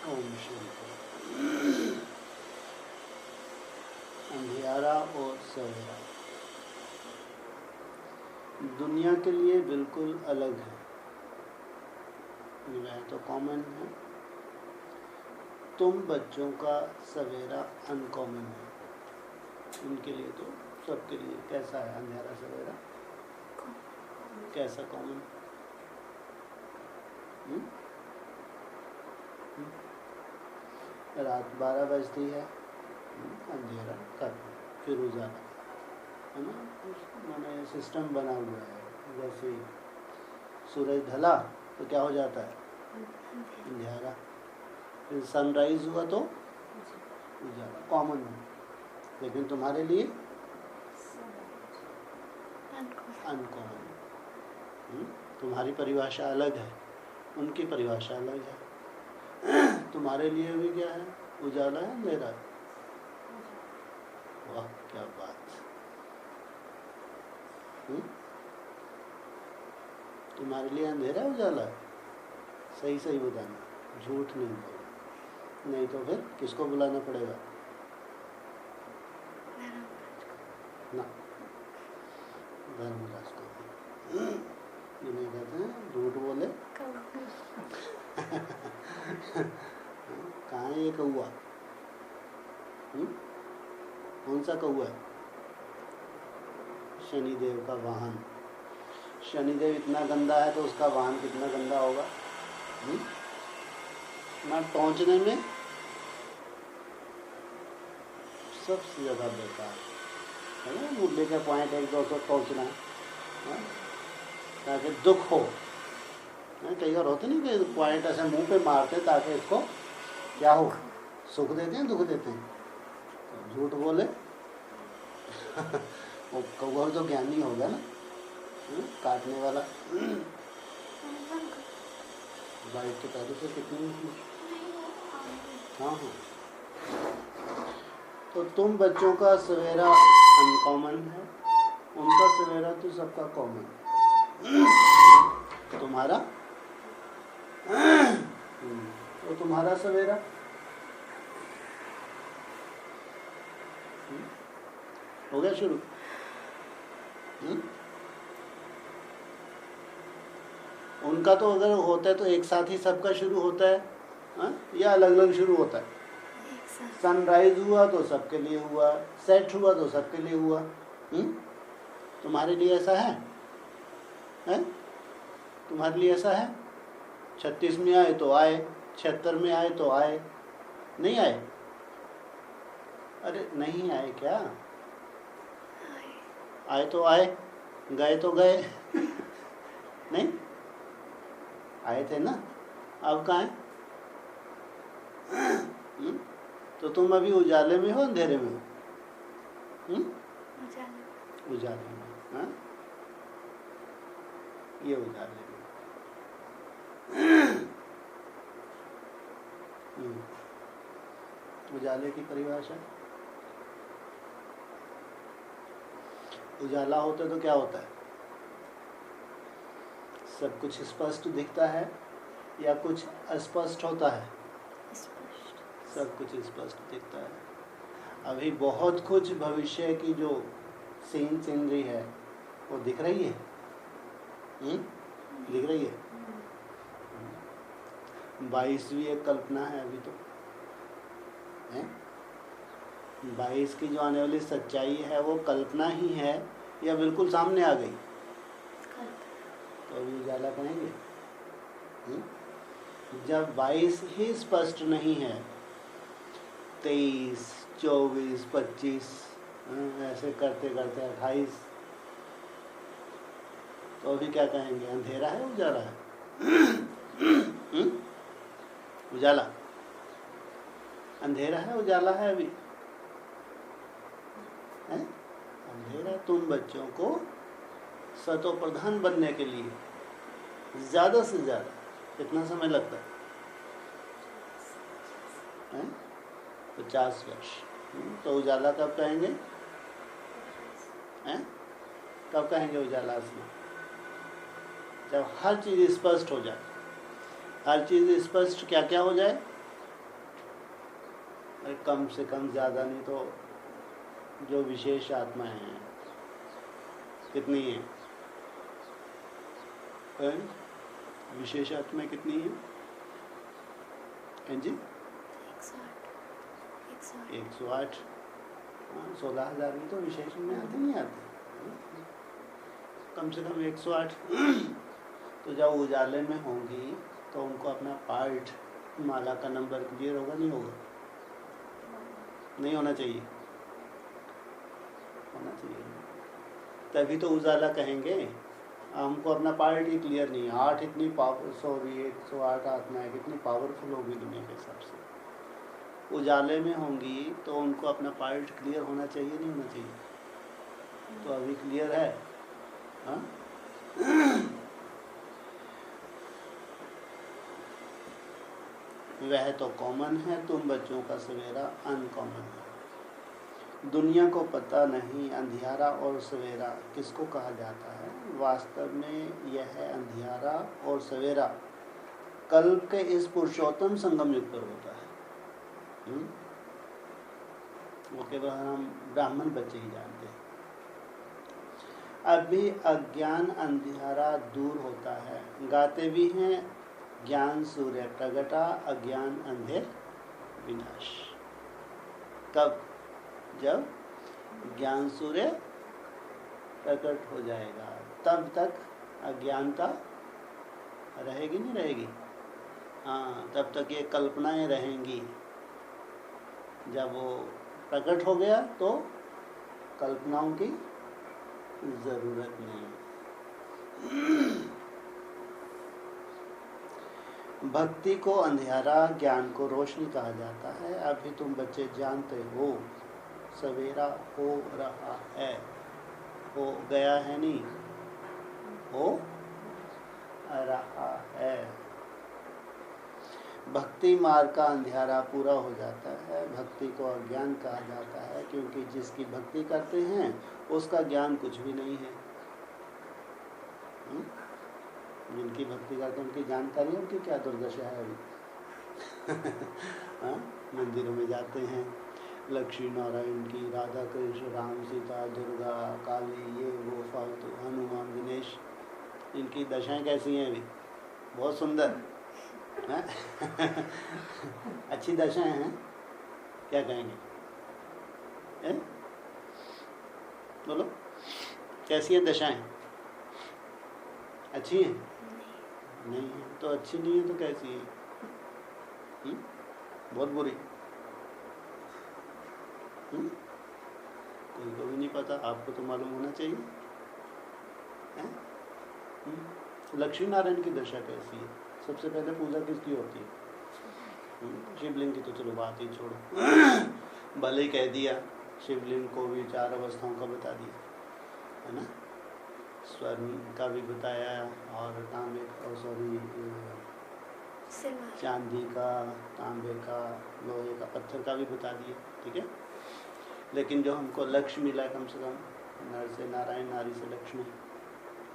ओम शांति। अंधियारा और सवेरा दुनिया के लिए बिल्कुल अलग है, वह तो कॉमन है। तुम बच्चों का सवेरा अनकॉमन है, उनके लिए तो सबके लिए कैसा है अंधियारा सवेरा? कैसा कॉमन? रात 12 बजती है, अंधेरा कर फिर उजाला, है ना। मैंने सिस्टम बना हुआ है, जैसे सूरज ढला तो क्या हो जाता है? अंधेरा। फिर सनराइज हुआ तो उजाला, कॉमन है। लेकिन तुम्हारे लिए अनकॉमन। तुम्हारी परिभाषा अलग है, उनकी परिभाषा अलग है। तुम्हारे लिए भी क्या है? उजाला है, अंधेरा है? वाह क्या बात। तुम्हारे लिए अंधेरा उजाला है? सही सही बताना, झूठ नहीं बोलना, नहीं तो फिर किसको बुलाना पड़ेगा ना? धर्मराज को। जिन्हें कहते हैं झूठ बोले कहाँ है ये कौआ? कौन सा कौआ है? शनिदेव का वाहन। शनिदेव इतना गंदा है तो उसका वाहन कितना गंदा होगा? ना पहुंचने में सबसे ज़्यादा बेकार है ना, मुद्दे के पॉइंट 1-2 तक पहुँचना, ताकि दुख हो। कई बार होते नहीं कि पॉइंट ऐसे मुंह पे मारते ताकि इसको क्या हो, सुख देते हैं दुख देते हैं। तो झूठ बोले वो कौवा तो ज्ञानी होगा ना, काटने वाला। बाइक तो पहले से कितनी थी। हाँ। तो तुम बच्चों का सवेरा अनकॉमन है, उनका सवेरा तो सबका कॉमन। तुम्हारा तो तुम्हारा सवेरा हो गया शुरू। उनका तो अगर होता है तो एक साथ ही सबका शुरू होता है, या अलग अलग शुरू होता है? सनराइज हुआ तो सबके लिए हुआ, सेट हुआ तो सबके लिए हुआ। तुम्हारे लिए ऐसा है? तुम्हारे लिए ऐसा है? 36 में आए तो आए, 76 में आए तो आए, नहीं आए? अरे नहीं आए क्या? आए तो आए, गए तो गए। नहीं आए थे ना, अब कहाँ हैं? तो तुम अभी उजाले में हो अंधेरे में हो? उजाले में। हाँ ये उजाले में। उजाले की परिभाषा, उजाला होता है तो क्या होता है? सब कुछ स्पष्ट दिखता है या कुछ अस्पष्ट होता है? सब कुछ स्पष्ट दिखता है। अभी बहुत कुछ भविष्य की जो सीनरी है वो दिख रही है। दिख रही है। 22वीं एक कल्पना है अभी तो है। 22 की जो आने वाली सच्चाई है वो कल्पना ही है या बिल्कुल सामने आ गई? तो अभी उजाला कहेंगे। जब 22 ही स्पष्ट नहीं है, 23, 24, 25 ऐसे करते करते 28, तो अभी क्या कहेंगे? अंधेरा है उजाला है? उजाला अंधेरा है उजाला है अभी है? अंधेरा। तुम बच्चों को सतो प्रधान बनने के लिए ज़्यादा से ज़्यादा कितना समय लगता है? 50 वर्ष। तो उजाला कब कहेंगे? कब कहेंगे उजाला असली? जब हर चीज़ स्पष्ट हो जाए। हर चीज़ स्पष्ट क्या क्या हो जाए? कम से कम, ज़्यादा नहीं तो जो विशेष आत्माएं हैं कितनी हैं? विशेष आत्माएं कितनी हैं? जी 108। 16,000 भी तो विशेष में आते नहीं आते, कम से कम 108। तो जब उजाले में होंगी तो उनको अपना पार्ट माला का नंबर क्लियर होगा नहीं होगा? नहीं होना चाहिए, होना चाहिए, तभी तो उजाला कहेंगे। हमको अपना पार्ट ही क्लियर नहीं है। 8 इतनी पावर, सॉरी 108 आत्माएं कितनी पावरफुल होगी दुनिया के हिसाब से, उजाले में होंगी तो उनको अपना पार्ट क्लियर होना चाहिए नहीं होना चाहिए? तो अभी क्लियर है। हाँ वह तो कॉमन है, तुम बच्चों का सवेरा अनकॉमन है। दुनिया को पता नहीं अंधियारा और सवेरा किसको कहा जाता है। वास्तव में यह है अंधियारा और सवेरा कल्प के इस पुरुषोत्तम संगम युग पर होता है। वो केवल हम ब्राह्मण बच्चे ही जानते हैं। अभी अज्ञान अंधियारा दूर होता है, गाते भी हैं ज्ञान सूर्य प्रगटा अज्ञान अंधेर विनाश। कब? जब ज्ञान सूर्य प्रकट हो जाएगा तब तक अज्ञानता रहेगी नहीं रहेगी? हाँ, तब तक ये कल्पनाएं रहेंगी। जब वो प्रकट हो गया तो कल्पनाओं की जरूरत नहीं। भक्ति को अंधियारा, ज्ञान को रोशनी कहा जाता है। अभी तुम बच्चे जानते हो सवेरा हो रहा है, हो गया है नहीं, हो रहा है। भक्ति मार्ग का अंधियारा पूरा हो जाता है। भक्ति को अज्ञान कहा जाता है क्योंकि जिसकी भक्ति करते हैं उसका ज्ञान कुछ भी नहीं है। जिनकी भक्ति करते हैं उनकी जानकारी, उनकी क्या दुर्दशा है अभी। हाँ, मंदिरों में जाते हैं, लक्ष्मी नारायण की, राधा कृष्ण, राम सीता, दुर्गा, काली, ये वो फालतू, हनुमान, दिनेश, इनकी दशाएं कैसी हैं अभी? बहुत सुंदर है? अच्छी दशाएं हैं, क्या कहेंगे? बोलो, कैसी हैं दशाएं? अच्छी हैं? नहीं है तो अच्छी नहीं है तो कैसी है? बहुत बुरी। कोई को भी नहीं पता, आपको तो मालूम होना चाहिए। लक्ष्मी नारायण की दशा कैसी है? सबसे पहले पूजा किसकी होती है? शिवलिंग की तो चलो बात ही छोड़ो। भले ही कह दिया, शिवलिंग को भी 4 अवस्थाओं का बता दिया है ना, स्वर्ण का भी बताया और तांबे और सॉरी चांदी का, तांबे का, लोहे का, पत्थर का भी बता दिया, ठीक है। लेकिन जो हमको लक्ष्य मिला कम से कम, नर से नारायण, नारी से लक्ष्मी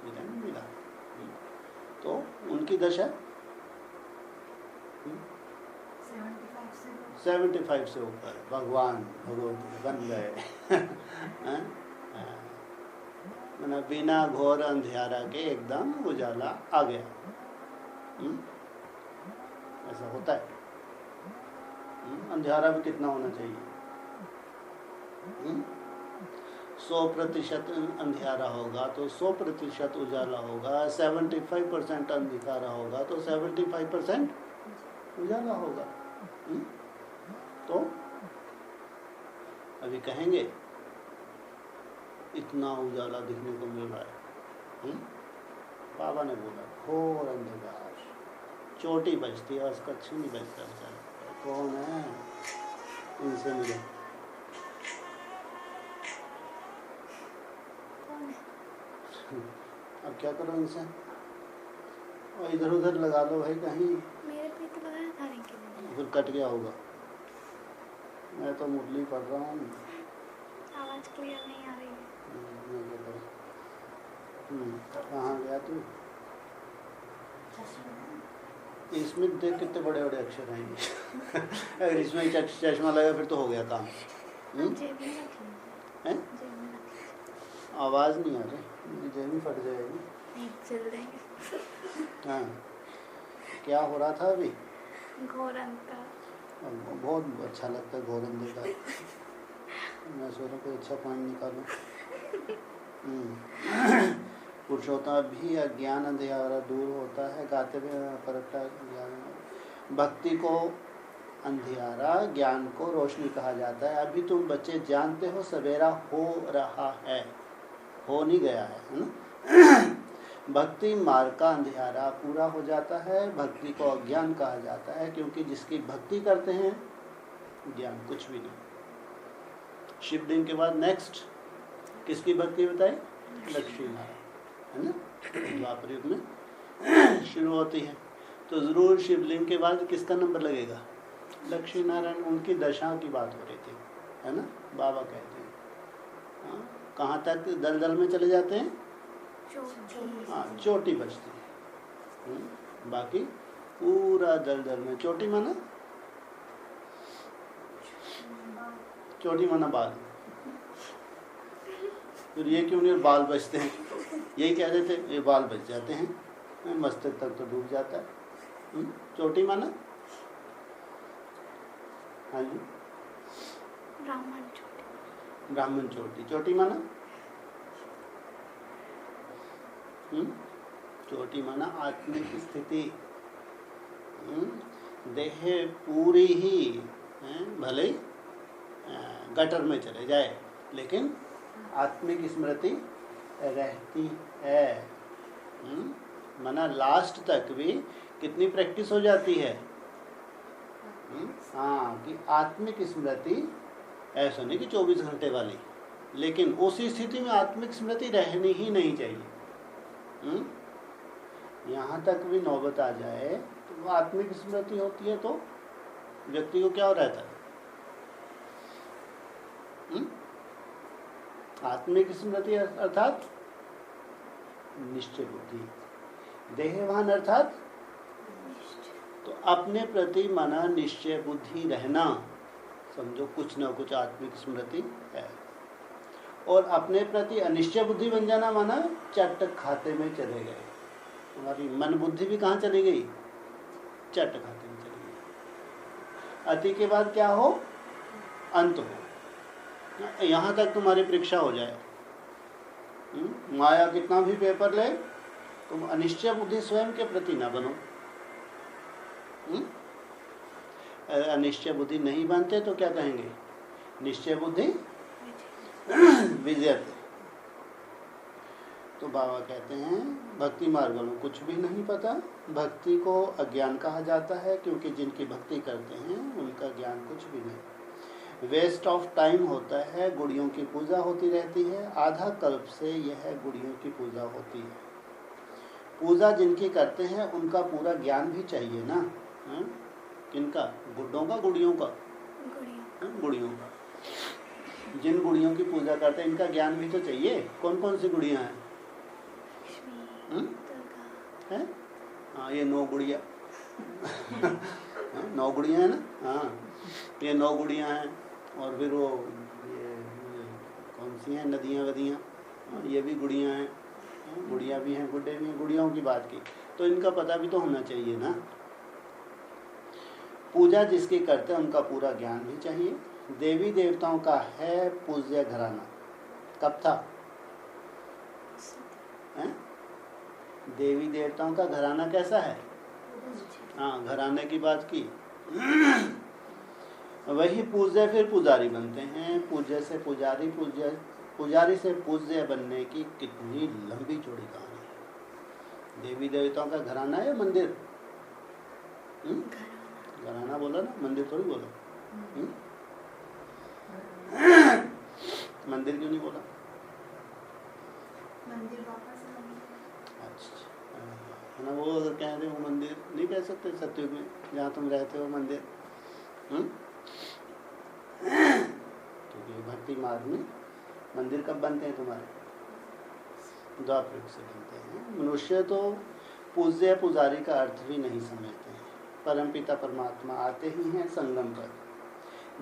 मिला नहीं मिला, तो उनकी दशा 75 से ऊपर भगवान भगवती बन गए। मैंने बिना घोर अंधियारा के एकदम उजाला आ गया। ऐसा होता है। अंधियारा भी कितना होना चाहिए? 100% अंधियारा होगा तो 100% उजाला होगा। 75% अंधियारा होगा तो 75% उजाला होगा। तो अभी कहेंगे इतना उजाला दिखने को मिल रहा है। बाबा ने बोला घोर अंधकार, चोटी बजती है उसका कच्छ नहीं बजता बेचारा। कौन है? इनसे मिले। अब क्या करो इनसे? और इधर उधर लगा लो भाई कहीं। मेरे पे तो लगाया था रिंकी, फिर कट गया होगा। मैं तो मुरली पढ़ रहा हूँ, आवाज क्लियर नहीं आ रही है। कहाँ गया तू? इसमें देख कितने बड़े बड़े अक्षर हैं ये। अगर इसमें चश्मा लगा फिर तो हो गया काम। हैं? आवाज़ नहीं आ रही, मेरी जेब में फट जाएगी। हाँ, क्या हो रहा था अभी? घोरंता। बहुत अच्छा लगता है घोरंदे का। मैं सोच रहा कोई अच्छा पॉइंट निकालूं। पुरुषोत्तम भी अज्ञान अंधियारा दूर होता है, गाते हुए परखता ज्ञान। भक्ति को अंधियारा, ज्ञान को रोशनी कहा जाता है। अभी तुम बच्चे जानते हो सवेरा हो रहा है, हो नहीं गया है ना। भक्ति मार्ग का अंधियारा पूरा हो जाता है। भक्ति को अज्ञान कहा जाता है क्योंकि जिसकी भक्ति करते हैं ज्ञान कुछ भी नहीं। शिवलिंग के बाद नेक्स्ट किसकी भक्ति बताई? लक्ष्मी नारायण, है ना, द्वापर युग में शुरू होती है। तो जरूर शिवलिंग के बाद किसका नंबर लगेगा? लक्ष्मी नारायण। उनकी दशा की बात हो रही थी, है ना, बाबा कहते हैं। हाँ, कहाँ तक दलदल में चले जाते हैं? हाँ, चोटी बचती है। बाकी पूरा दलदल में। चोटी माना? चोटी माना बाल। फिर ये क्यों नहीं बाल बचते हैं? यही कह रहे थे, ये बाल बच जाते हैं, मस्तक तक तो डूब जाता है। चोटी माना? हाँ जी, ब्राह्मण चोटी। चोटी माना? चोटी माना आत्मिक स्थिति। देह पूरी ही भले गटर में चले जाए लेकिन आत्मिक स्मृति रहती है। माना लास्ट तक भी कितनी प्रैक्टिस हो जाती है? हाँ, कि आत्मिक स्मृति ऐसा नहीं कि 24 घंटे वाली, लेकिन उसी स्थिति में आत्मिक स्मृति रहनी ही नहीं चाहिए। यहाँ तक भी नौबत आ जाए तो वो आत्मिक स्मृति होती है तो व्यक्ति को क्या रहता है? आत्मिक स्मृति अर्थात निश्चय बुद्धि, देहवान अर्थात तो अपने प्रति माना निश्चय बुद्धि रहना। समझो कुछ ना कुछ आत्मिक स्मृति है। और अपने प्रति अनिश्चय बुद्धि बन जाना माना चट खाते में चले गए। तुम्हारी मन बुद्धि भी कहाँ चली गई? चट खाते में चली गई। अति के बाद क्या हो? अंत हो। यहाँ तक तुम्हारी परीक्षा हो जाए। माया कितना भी पेपर ले, तुम अनिश्चय बुद्धि स्वयं के प्रति ना बनो। अनिश्चय बुद्धि नहीं बनते तो क्या कहेंगे? निश्चय बुद्धि विजयते। तो बाबा कहते हैं भक्ति मार्ग में कुछ भी नहीं पता। भक्ति को अज्ञान कहा जाता है क्योंकि जिनकी भक्ति करते हैं उनका ज्ञान कुछ भी नहीं। वेस्ट ऑफ टाइम होता है। गुड़ियों की पूजा होती रहती है। आधा कल्प से यह गुड़ियों की पूजा होती है। पूजा जिनकी करते हैं उनका पूरा ज्ञान भी चाहिए ना। किनका? गुड्डों का, गुड़ियों का? गुड़ियों का। जिन गुड़ियों की पूजा करते हैं इनका ज्ञान भी तो चाहिए। कौन कौन सी गुड़ियाँ हैं? हैं? हाँ, ये 9 गुड़िया 9 गुड़िया है ना। हाँ, ये 9 गुड़िया हैं। और फिर वो ये कौन सी हैं? नदियाँ वदियाँ, ये भी गुड़िया हैं। गुड़िया भी हैं, गुड्डे भी हैं। गुड़ियों की बात की तो इनका पता भी तो होना चाहिए ना। पूजा जिसकी करते हैं उनका पूरा ज्ञान भी चाहिए। देवी देवताओं का है पूज्य घराना। कब था? देवी देवताओं का घराना कैसा है? हाँ, घराने की बात की। वही पूज्य फिर पुजारी बनते हैं। पूज्य से पुजारी, पुजारी से पूज्य बनने की कितनी लंबी चौड़ी कहानी है। देवी देवताओं का घराना है मंदिर? घराना बोला ना, मंदिर थोड़ी बोला। मंदिर क्यों नहीं बोला? मंदिर वापस अच्छा, ना वो अगर कह रहे हो मंदिर नहीं कह सकते सतयुग में जहाँ तुम रहते हो मंदिर। क्योंकि भक्ति मार्ग में मंदिर कब बनते हैं तुम्हारे? द्वापर युग से बनते हैं। मनुष्य तो पूज्य पुजारी का अर्थ भी नहीं समझते हैं। परमपिता परमात्मा आते ही हैं संगम पर,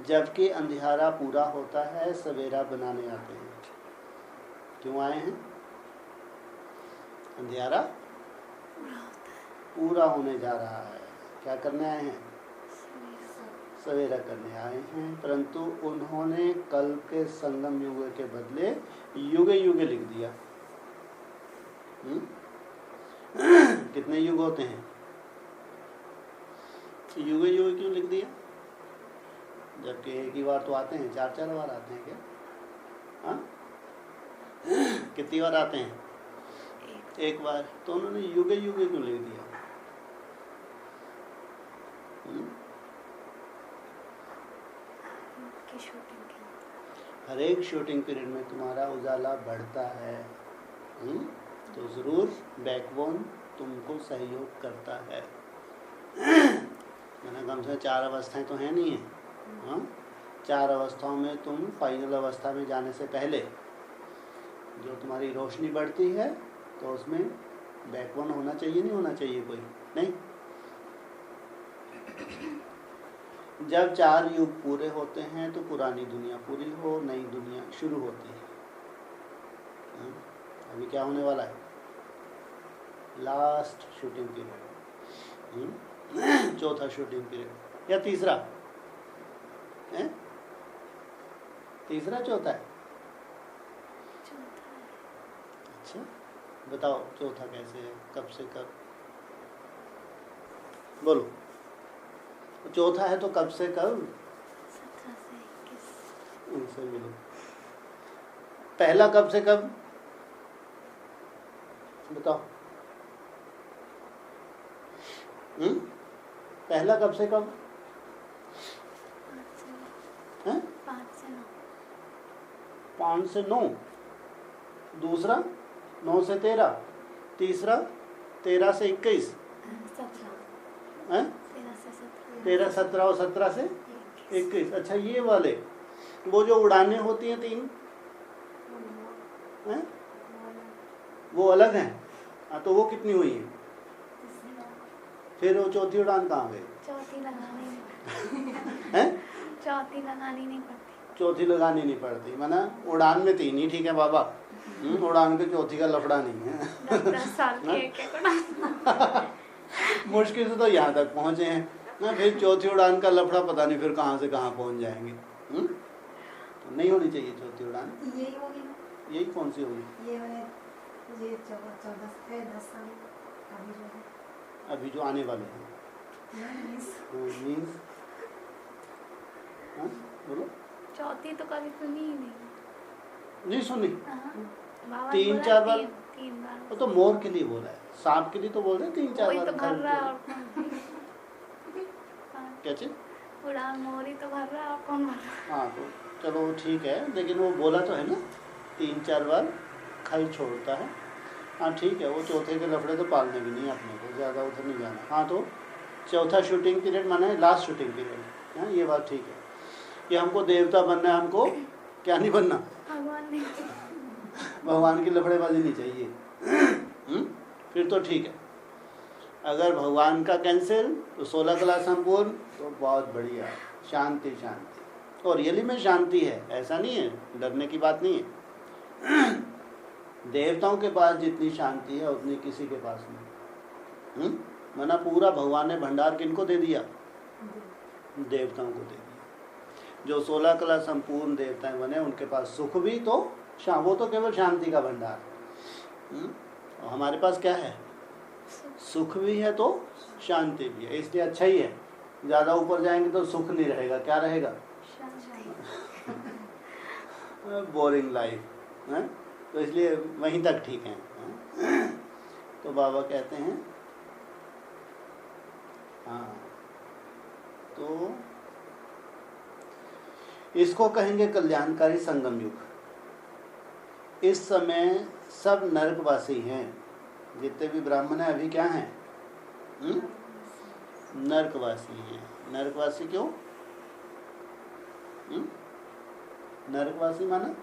जबकि अंधियारा पूरा होता है सवेरा बनाने आते हैं। क्यों आए हैं? अंधियारा पूरा होने जा रहा है, क्या करने आए हैं? सवेरा करने आए हैं। परंतु उन्होंने कल के संगम युग के बदले युगे युगे लिख दिया। कितने युग होते हैं? युगे युगे क्यों लिख दिया? जबकि एक ही बार तो आते हैं, 4-4 बार आते हैं क्या? हाँ, कितनी बार आते हैं? एक बार। तो उन्होंने युगे युगे क्यों लिख दिया? हर एक शूटिंग पीरियड में तुम्हारा उजाला बढ़ता है, तो जरूर बैकबोन तुमको सहयोग करता है। मैंने कम से 4 अवस्थाएं तो हैं नहीं है। हाँ, 4 अवस्थाओं में तुम फाइनल अवस्था में जाने से पहले जो तुम्हारी रोशनी बढ़ती है, तो उसमें बैकबोन होना चाहिए, नहीं होना चाहिए कोई? नहीं। जब 4 युग पूरे होते हैं तो पुरानी दुनिया पूरी हो, नई दुनिया शुरू होती है। अभी क्या होने वाला है? लास्ट शूटिंग पीरियड, चौथा शूटिंग पीरियड या तीसरा है? तीसरा चौथा है? अच्छा, बताओ चौथा कैसे है, कब से कब? बोलो, चौथा है तो कब से कब? 17 से 21। उनसे मिलो। पहला कब से कब बताओ? पहला कब से कब? 5 से 9। दूसरा 9 से 13। तीसरा 13 से 21। 13, 17 और 17 से 21। अच्छा, ये वाले वो जो उड़ानें होती हैं 3 हैं, वो अलग हैं। हाँ, तो वो कितनी हुई है? फिर वो चौथी उड़ान कहाँ गई? चौथी लगानी नहीं पड़ती। चौथी लगानी नहीं पड़ती, माना उड़ान में 3 ही ठीक है बाबा। उड़ान के चौथी का लफड़ा नहीं है। 10 साल के एक मुश्किल से तो यहाँ तक पहुँचे हैं ना, फिर चौथी उड़ान का लफड़ा पता नहीं फिर कहाँ से कहाँ पहुँच जाएंगे। तो नहीं होनी चाहिए चौथी उड़ान। यही होगी ना? यही कौन सी होगी? ये 14 से 10 साल अभी जो आने वाले हैं। मीन्स बोलो। चौथी तो कभी सुनी ही नहीं सुनी। 3-4 बार। 3 बार। वो तो मोर के लिए बोल रहा है, सांप के लिए तो बोल रहे हैं 3-4 बार। तो भर रहा है और क्या चीज? उड़ान मोर ही तो भर रहा है और कौन भर रहा है? हाँ, तो चलो ठीक है, लेकिन वो बोला तो है ना 3-4 बार खाई छोड़ता है। हाँ ठीक है, वो चौथे के लफड़े तो पालने भी नहीं अपने को, ज़्यादा उधर नहीं जाना। हाँ, तो चौथा शूटिंग पीरियड माना है लास्ट शूटिंग पीरियड। हाँ, ये बात ठीक है कि हमको देवता बनना है, हमको क्या नहीं बनना? भगवान की लफड़ेबाजी नहीं चाहिए। फिर तो ठीक है। अगर भगवान का कैंसिल तो 16 क्लास संपूर्ण, तो बहुत बढ़िया, शांति शांति। और रियली में शांति है, ऐसा नहीं है, डरने की बात नहीं है। देवताओं के पास जितनी शांति है उतनी किसी के पास नहीं। मना पूरा भगवान ने भंडार किनको दे दिया? देवताओं को दे दिया। जो 16 कला संपूर्ण देवताएं बने उनके पास सुख भी तो वो तो केवल शांति का भंडार। और हमारे पास क्या है? सुख भी है तो शांति भी है, इसलिए अच्छा ही है। ज़्यादा ऊपर जाएंगे तो सुख नहीं रहेगा, क्या रहेगा? बोरिंग लाइफ है। तो इसलिए वहीं तक ठीक है। तो बाबा कहते हैं हाँ, तो इसको कहेंगे कल्याणकारी संगम युग। इस समय सब नरकवासी हैं, जितने भी ब्राह्मण हैं अभी क्या हैं? नरकवासी हैं। नरकवासी क्यों? नरकवासी माना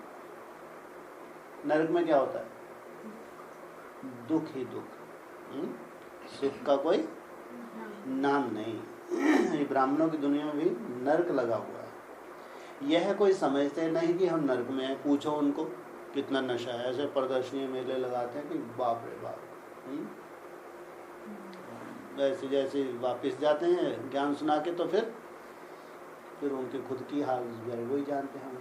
नरक में क्या होता है? दुख ही दुख। सुख का कोई नाम नहीं। ये ब्राह्मणों की दुनिया में भी नरक लगा हुआ है। यह कोई समझते नहीं कि हम नरक में हैं। पूछो उनको कितना नशा है। ऐसे प्रदर्शनी मेले लगाते हैं कि बाप रे बाप। वैसे जैसे वापस जाते हैं ज्ञान सुना के तो फिर उनकी खुद की हाल वही जानते हैं।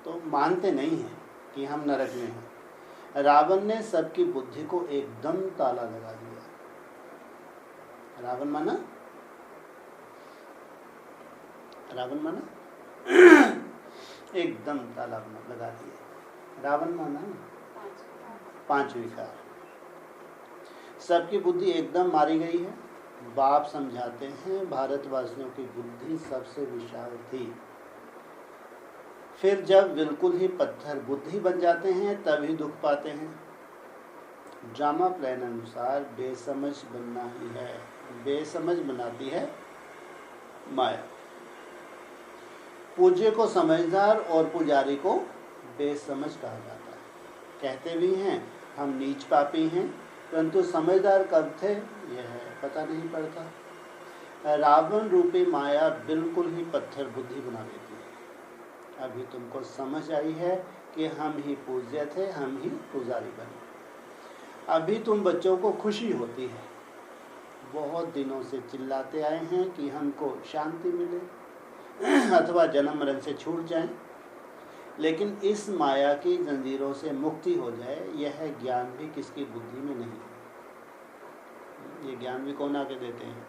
तो मानते नहीं हैं कि हम नरक में हैं। रावण ने सबकी बुद्धि को एकदम ताला लगा दिया। रावण माना एकदम ताला लगा दिया। रावण माना 5 विकार। सबकी बुद्धि एकदम मारी गई है। बाप समझाते हैं भारतवासियों की बुद्धि सबसे विशाल थी। फिर जब बिल्कुल ही पत्थर बुद्धि बन जाते हैं तभी दुख पाते हैं। ड्रामा प्लान अनुसार बेसमझ बनना ही है। बेसमझ बनाती है माया। पूज्य को समझदार और पुजारी को बेसमझ कहा जाता है। कहते भी हैं हम नीच पापी हैं, परंतु समझदार कब थे यह पता नहीं पड़ता। रावण रूपी माया बिल्कुल ही पत्थर बुद्धि बना देती है। अभी तुमको समझ आई है कि हम ही पूज्य थे, हम ही पुजारी बने। अभी तुम बच्चों को खुशी होती है। बहुत दिनों से चिल्लाते आए हैं कि हमको शांति मिले अथवा जन्म मरण से छूट जाएं, लेकिन इस माया की जंजीरों से मुक्ति हो जाए यह ज्ञान भी किसकी बुद्धि में नहीं है। ये ज्ञान भी कौन आके देते हैं?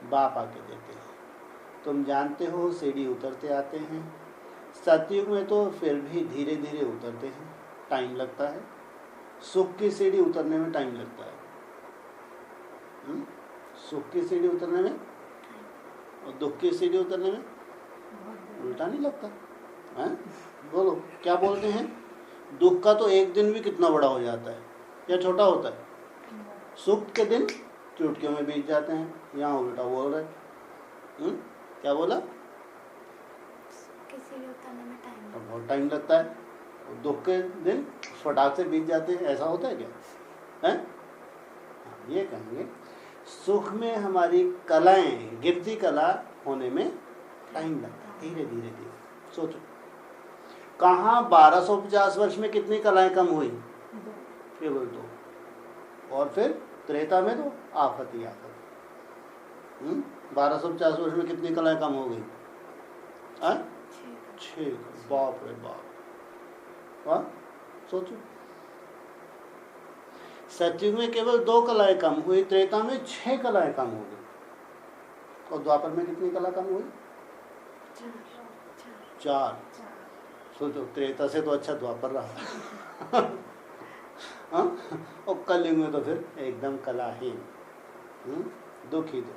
बाप आके देते हैं। तुम जानते हो सीढ़ी उतरते आते हैं। सतयुग में तो फिर भी धीरे धीरे उतरते हैं, टाइम लगता है। सुख की सीढ़ी उतरने में टाइम लगता है। सुख की सीढ़ी उतरने में और दुख की सीढ़ी उतरने में उल्टा नहीं लगता है? बोलो क्या बोलते हैं? दुख का तो एक दिन भी कितना बड़ा हो जाता है या छोटा होता है। सुख के दिन चुटकियों में बीत जाते हैं। यहाँ उल्टा बोल रहे। क्या बोला? तो बहुत टाइम लगता है। दुख के दिन फटाक से बीत जाते हैं। ऐसा होता है क्या? है ये कहेंगे सुख में हमारी कलाएं गिरती कला होने में टाइम लगता है। धीरे धीरे धीरे सोचो कहाँ 1250 वर्ष में कितनी कलाएं कम हुई? केवल 2। और फिर त्रेता में तो आफत ही आफत। 1250 वर्ष में कितनी कलाएं कम हो गई? 6। बाप रे बाप। सोचो सतयुग में केवल 2 कलाएं कम हुई, त्रेता में 6 कलाएं कम हो गई। और द्वापर में कितनी कला कम हुई? 4। सोचो त्रेता से तो अच्छा द्वापर रहा। और कलयुग में तो फिर एकदम कलाहीन, दुख ही दुख।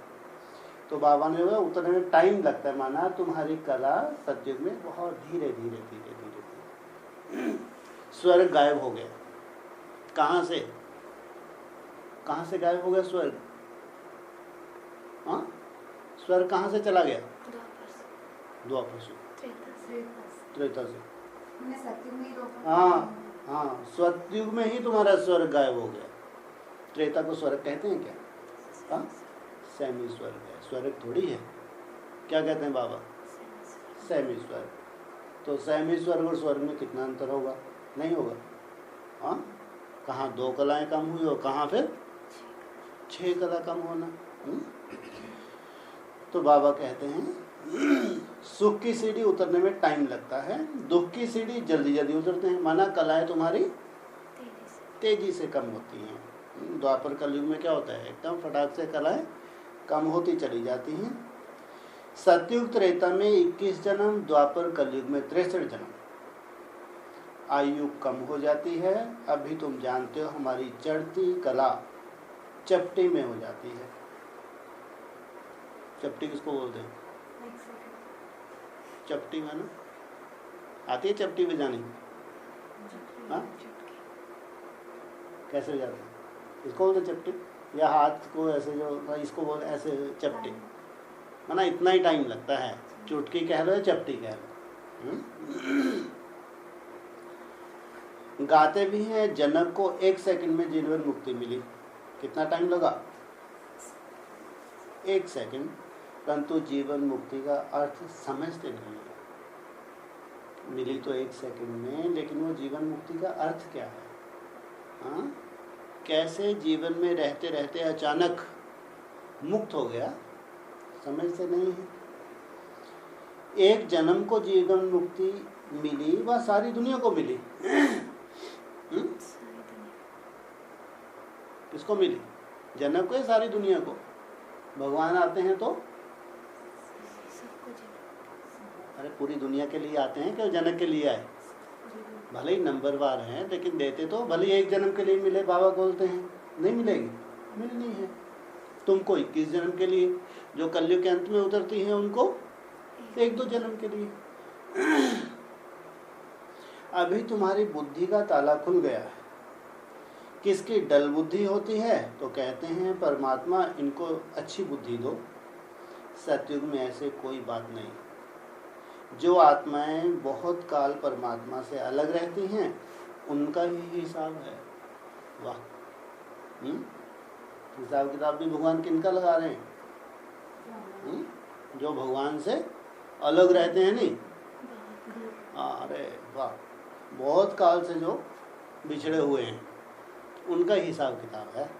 तो बाबा ने बोला उतरने में टाइम लगता है। माना तुम्हारी कला सतयुग में बहुत धीरे धीरे धीरे धीरे धीरे। स्वर्ग गायब हो गया। कहाँ से गायब हो गया स्वर्ग? स्वर्ग कहाँ से चला गया? द्वापर से, त्रेता से। हाँ सतयुग में ही तुम्हारा स्वर्ग गायब हो गया। त्रेता को स्वर्ग कहते हैं क्या? सैमी स्वर्ग है, स्वर्ग थोड़ी है। क्या कहते हैं बाबा? सैमी स्वर्ग। तो सैमी स्वर्ग और स्वर्ग में कितना अंतर होगा? नहीं होगा। कहाँ 2 कलाएं कम हुई और कहाँ फिर 6 कला कम होना। तो बाबा कहते हैं सुख की सीढ़ी उतरने में टाइम लगता है, दुख की सीढ़ी जल्दी जल्दी उतरते हैं। माना कलाएं तुम्हारी तेजी से कम होती हैं। द्वापर कलयुग में क्या होता है? एकदम फटाक से कलाएं कम होती चली जाती हैं। सतयुग त्रेता में 21 जन्म, द्वापर कलयुग में 63 जन्म। आयु कम हो जाती है। अभी तुम जानते हो हमारी चढ़ती कला चपटी में हो जाती है। चपटी किसको बोलते हैं? चपटी माना आती है चपटी बजानी? कैसे बजाते हैं? इसको बोलते चपटी, या हाथ को ऐसे जो इसको बोलते ऐसे चपटी। माना इतना ही टाइम लगता है। चुटकी कह लो या चपटी कह लो। गाते भी हैं, जनक को 1 सेकंड में जीवन मुक्ति मिली। कितना टाइम लगा? 1 सेकंड। परंतु जीवन मुक्ति का अर्थ समझते नहीं है। मिली तो 1 सेकंड में, लेकिन वो जीवन मुक्ति का अर्थ क्या है? हाँ, कैसे जीवन में रहते रहते अचानक मुक्त हो गया, समझते नहीं है। एक जन्म को जीवन मुक्ति मिली, वह सारी दुनिया को मिली। किसको मिली? जनक को या सारी दुनिया को? भगवान आते हैं तो अरे पूरी दुनिया के लिए आते हैं, क्या जनक के लिए आए? भले ही नंबरवार हैं, लेकिन देते तो भले ही 1 जन्म के लिए मिले। बाबा बोलते हैं नहीं मिलेगी, मिलनी है तुमको 21 जन्म के लिए। जो कलयुग के अंत में उतरती हैं उनको 1-2 जन्म के लिए। अभी तुम्हारी बुद्धि का ताला खुल गया है। किसकी डल बुद्धि होती है तो कहते हैं परमात्मा इनको अच्छी बुद्धि दो। सतयुग में ऐसे कोई बात नहीं। जो आत्माएं बहुत काल परमात्मा से अलग रहती हैं उनका ही हिसाब है। वाह, हिसाब किताब भी भगवान किनका लगा रहे हैं? जो भगवान से अलग रहते हैं। नहीं, अरे वाह, बहुत काल से जो बिछड़े हुए हैं उनका हिसाब किताब है।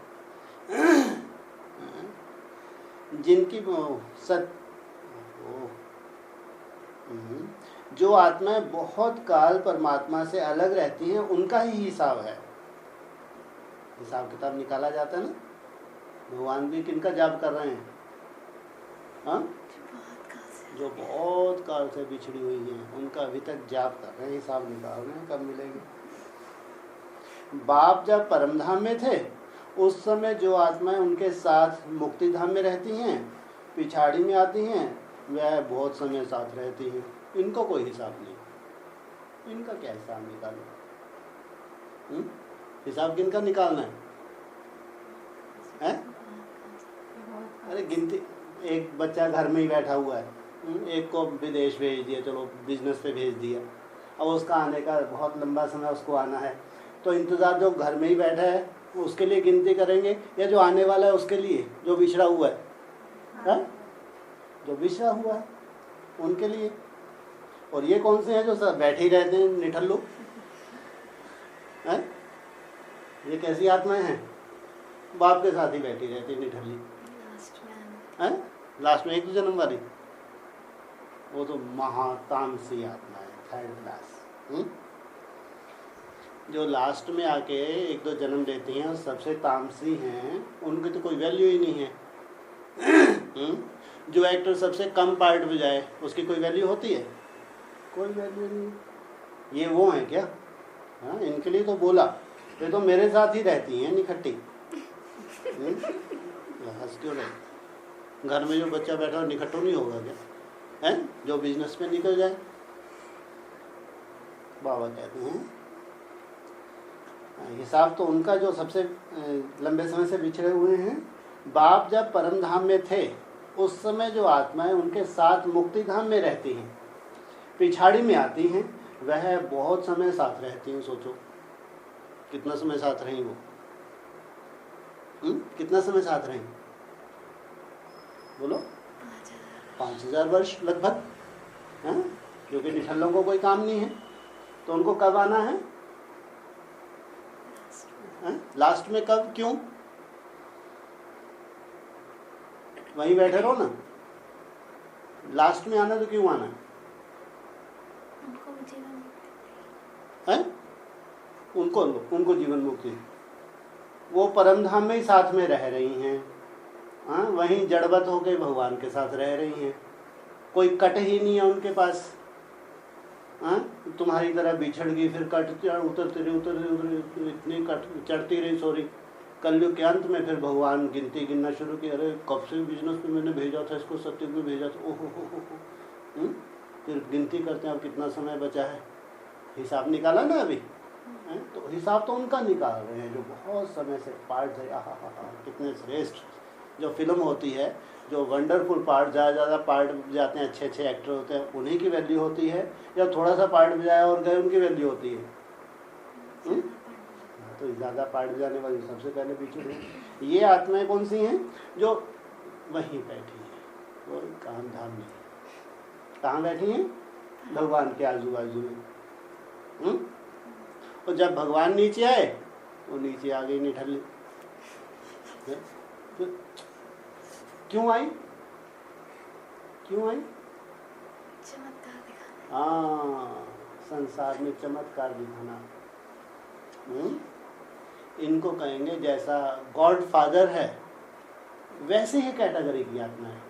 जिनकी जो आत्माएं बहुत काल परमात्मा से अलग रहती हैं उनका ही हिसाब है। हिसाब किताब निकाला जाता है ना। भगवान भी किनका जाप कर रहे हैं? हाँ, जो बहुत काल से बिछड़ी हुई हैं उनका अभी तक जाप कर रहे हैं, हिसाब निकाल रहे हैं, कब मिलेगी। बाप जब परमधाम में थे उस समय जो आत्माएं उनके साथ मुक्ति धाम में रहती हैं, पिछाड़ी में आती हैं, वह बहुत समय साथ रहती हैं। इनको कोई हिसाब नहीं। इनका क्या हिसाब निकालो? हिसाब किनका निकालना है? अरे गिनती, एक बच्चा घर में ही बैठा हुआ है, एक को विदेश भेज दिया, चलो बिजनेस पे भेज दिया। अब उसका आने का बहुत लंबा समय उसको आना है, तो इंतज़ार जो घर में ही बैठा है उसके लिए गिनती करेंगे या जो आने वाला है उसके लिए, जो बिछड़ा हुआ है? जो बिछड़ा हुआ है उनके लिए। और ये कौन से हैं जो सब बैठे ही रहते हैं निठल्लू? हैं? ये कैसी आत्माएं हैं? बाप के साथ ही बैठी रहती निठल्ली। हैं? लास्ट में 1-2 जन्म वाली, वो तो महातामसी आत्मा है, 3rd क्लास। जो लास्ट में आके 1-2 जन्म लेती हैं सबसे तामसी हैं, उनकी तो कोई वैल्यू ही नहीं है। जो एक्टर सबसे कम पार्ट बजाए उसकी कोई वैल्यू होती है? कोई वैल्यू नहीं। ये वो हैं क्या? हाँ, इनके लिए तो बोला, ये तो मेरे साथ ही रहती हैं निखट्टी। हंस क्यों रहे? घर में जो बच्चा बैठा हो निखट्टो नहीं होगा क्या? है जो बिजनेस में निकल जाए। बाबा कहते हैं हिसाब तो उनका जो सबसे लंबे समय से बिछड़े हुए हैं। बाप जब परम धाम में थे उस समय जो आत्माएं उनके साथ मुक्ति धाम में रहती हैं, पिछाड़ी में आती हैं, वह बहुत समय साथ रहती हैं। सोचो कितना समय साथ रही वो? कितना समय साथ रही? बोलो 5000 वर्ष लगभग। क्योंकि निठल्लों को कोई काम नहीं है तो उनको कब आना है? लास्ट में कब? क्यों? वहीं बैठे रहो ना। लास्ट में आना तो क्यों आना है? उनको जीवन मुक्ति। वो परमधाम में ही साथ में रह रही हैं। हाँ, वहीं जड़वत होके भगवान के साथ रह रही हैं। कोई कट ही नहीं है उनके पास। हाँ, तुम्हारी तरह बिछड़ गई फिर कट उतरती रही इतनी कट चढ़ती रही। सॉरी, कलयुग के अंत में फिर भगवान गिनती गिनना शुरू की। अरे कब से बिजनेस पे मैंने भेजा था इसको, सत्युग में भेजा था, ओहो हो। फिर गिनती करते हैं अब कितना समय बचा है। हिसाब निकाला ना अभी। तो हिसाब तो उनका निकाल रहे हैं जो बहुत समय से पार्ट है। कितने श्रेष्ठ जो फिल्म होती है, जो वंडरफुल पार्ट, ज़्यादा पार्ट जाते हैं, अच्छे अच्छे एक्टर होते हैं, उन्हीं की वैल्यू होती है। या थोड़ा सा पार्ट बजाया और गए उनकी वैल्यू होती है? तो ज़्यादा पाट जाने वाली सबसे पहले पीछे रहे। ये आत्माएं कौन सी हैं? जो वहीं बैठी हैं, वो काम धाम नहीं। कहाँ बैठी हैं? भगवान के आजू बाजू में। और जब भगवान नीचे आए तो नीचे आ गई निठल्ली। तो क्यों आई? क्यों आई? चमत्कार दिखाना। हाँ, संसार में चमत्कार दिखाना। इनको कहेंगे जैसा गॉड फादर है वैसे ही कैटेगरी की आत्मा है।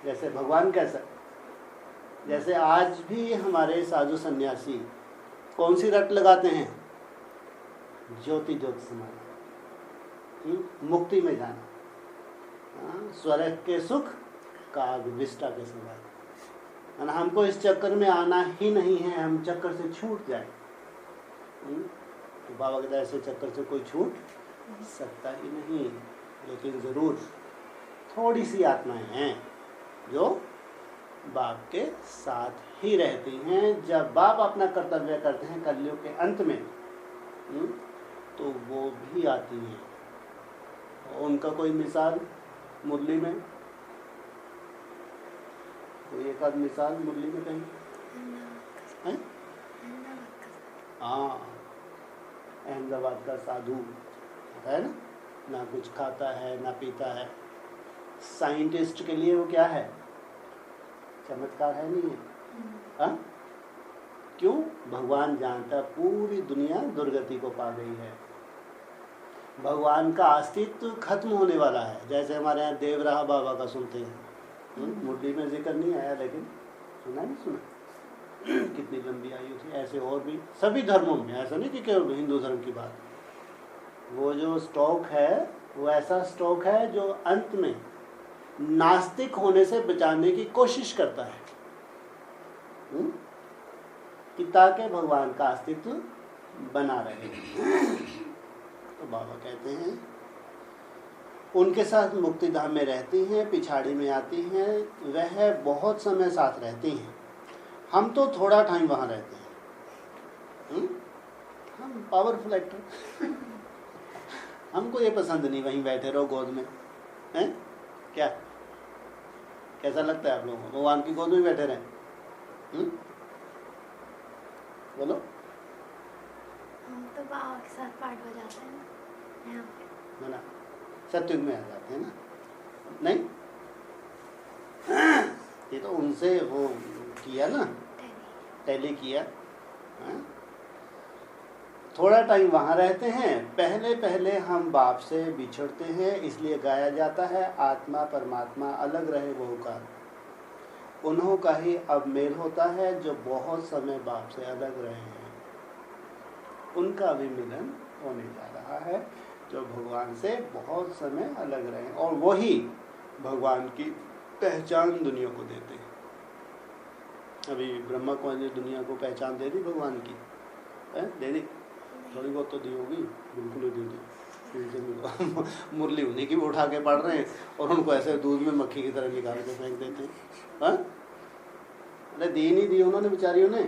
जैसे भगवान कैसा, जैसे आज भी हमारे साधु सन्यासी कौन सी रट लगाते हैं? ज्योति ज्योति समाना, मुक्ति में जाना, स्वर्ग के सुख का विष्टा के समान। हमको इस चक्कर में आना ही नहीं है, हम चक्कर से छूट जाए। तो बाबा कहता है ऐसे चक्कर से कोई छूट सकता ही नहीं। लेकिन ज़रूर थोड़ी सी आत्माएं हैं जो बाप के साथ ही रहती हैं। जब बाप अपना कर्तव्य करते हैं कलयुग के अंत में, तो वो भी आती हैं। उनका कोई मिसाल मुरली में, कोई एक आध मिसाल मुरली में कहीं है? हाँ, अहमदाबाद का साधु है ना, ना कुछ खाता है ना पीता है। साइंटिस्ट के लिए वो क्या है? चमत्कार है नहीं है? हाँ? क्यों? भगवान जानता पूरी दुनिया दुर्गति को पा गई है, भगवान का अस्तित्व खत्म होने वाला है। जैसे हमारे यहाँ देवराह बाबा का सुनते हैं, मुरली में जिक्र नहीं आया लेकिन सुना नहीं सुना? कितनी लंबी आयु थी। ऐसे और भी सभी धर्मों में, ऐसा नहीं कि केवल हिंदू धर्म की बात। वो जो स्टॉक है वो ऐसा स्टॉक है जो अंत में नास्तिक होने से बचाने की कोशिश करता है, कि ताकि भगवान का अस्तित्व बना रहे। तो बाबा कहते हैं उनके साथ मुक्ति धाम में रहती हैं, पिछाड़ी में आती हैं, वह बहुत समय साथ रहती हैं। हम तो थोड़ा टाइम वहाँ रहते हैं। हम पावरफुल एक्टर, हमको ये पसंद नहीं वहीं बैठे रहो गोद में, हैं? क्या कैसा लगता है आप लोगों को? भगवान की गोद में बैठे रहें? बोलो। हम तो बाबा के साथ पाठ बजाते हैं ना यहाँ पे, ना सत्युग में आ जाते हैं ना? नहीं, ये तो उनसे वो किया ना, टैली किया। थोड़ा टाइम वहाँ रहते हैं। पहले पहले हम बाप से बिछड़ते हैं, इसलिए गाया जाता है आत्मा परमात्मा अलग रहे वो का। उन्हों का ही अब मेल होता है जो बहुत समय बाप से अलग रहे हैं, उनका भी मिलन होने जा रहा है जो भगवान से बहुत समय अलग रहे, और वही भगवान की पहचान दुनिया को देते हैं। अभी ब्रह्मा को ने दुनिया को पहचान दे दी भगवान की, दे दी? थोड़ी बहुत तो दी होगी, बिल्कुल ही दे दी। मुरली उन्हीं की उठा के पढ़ रहे हैं और उनको ऐसे दूध में मक्खी की तरह निकाल के फेंक देते हैं। अरे दी नहीं दी उन्होंने बेचारियों ने,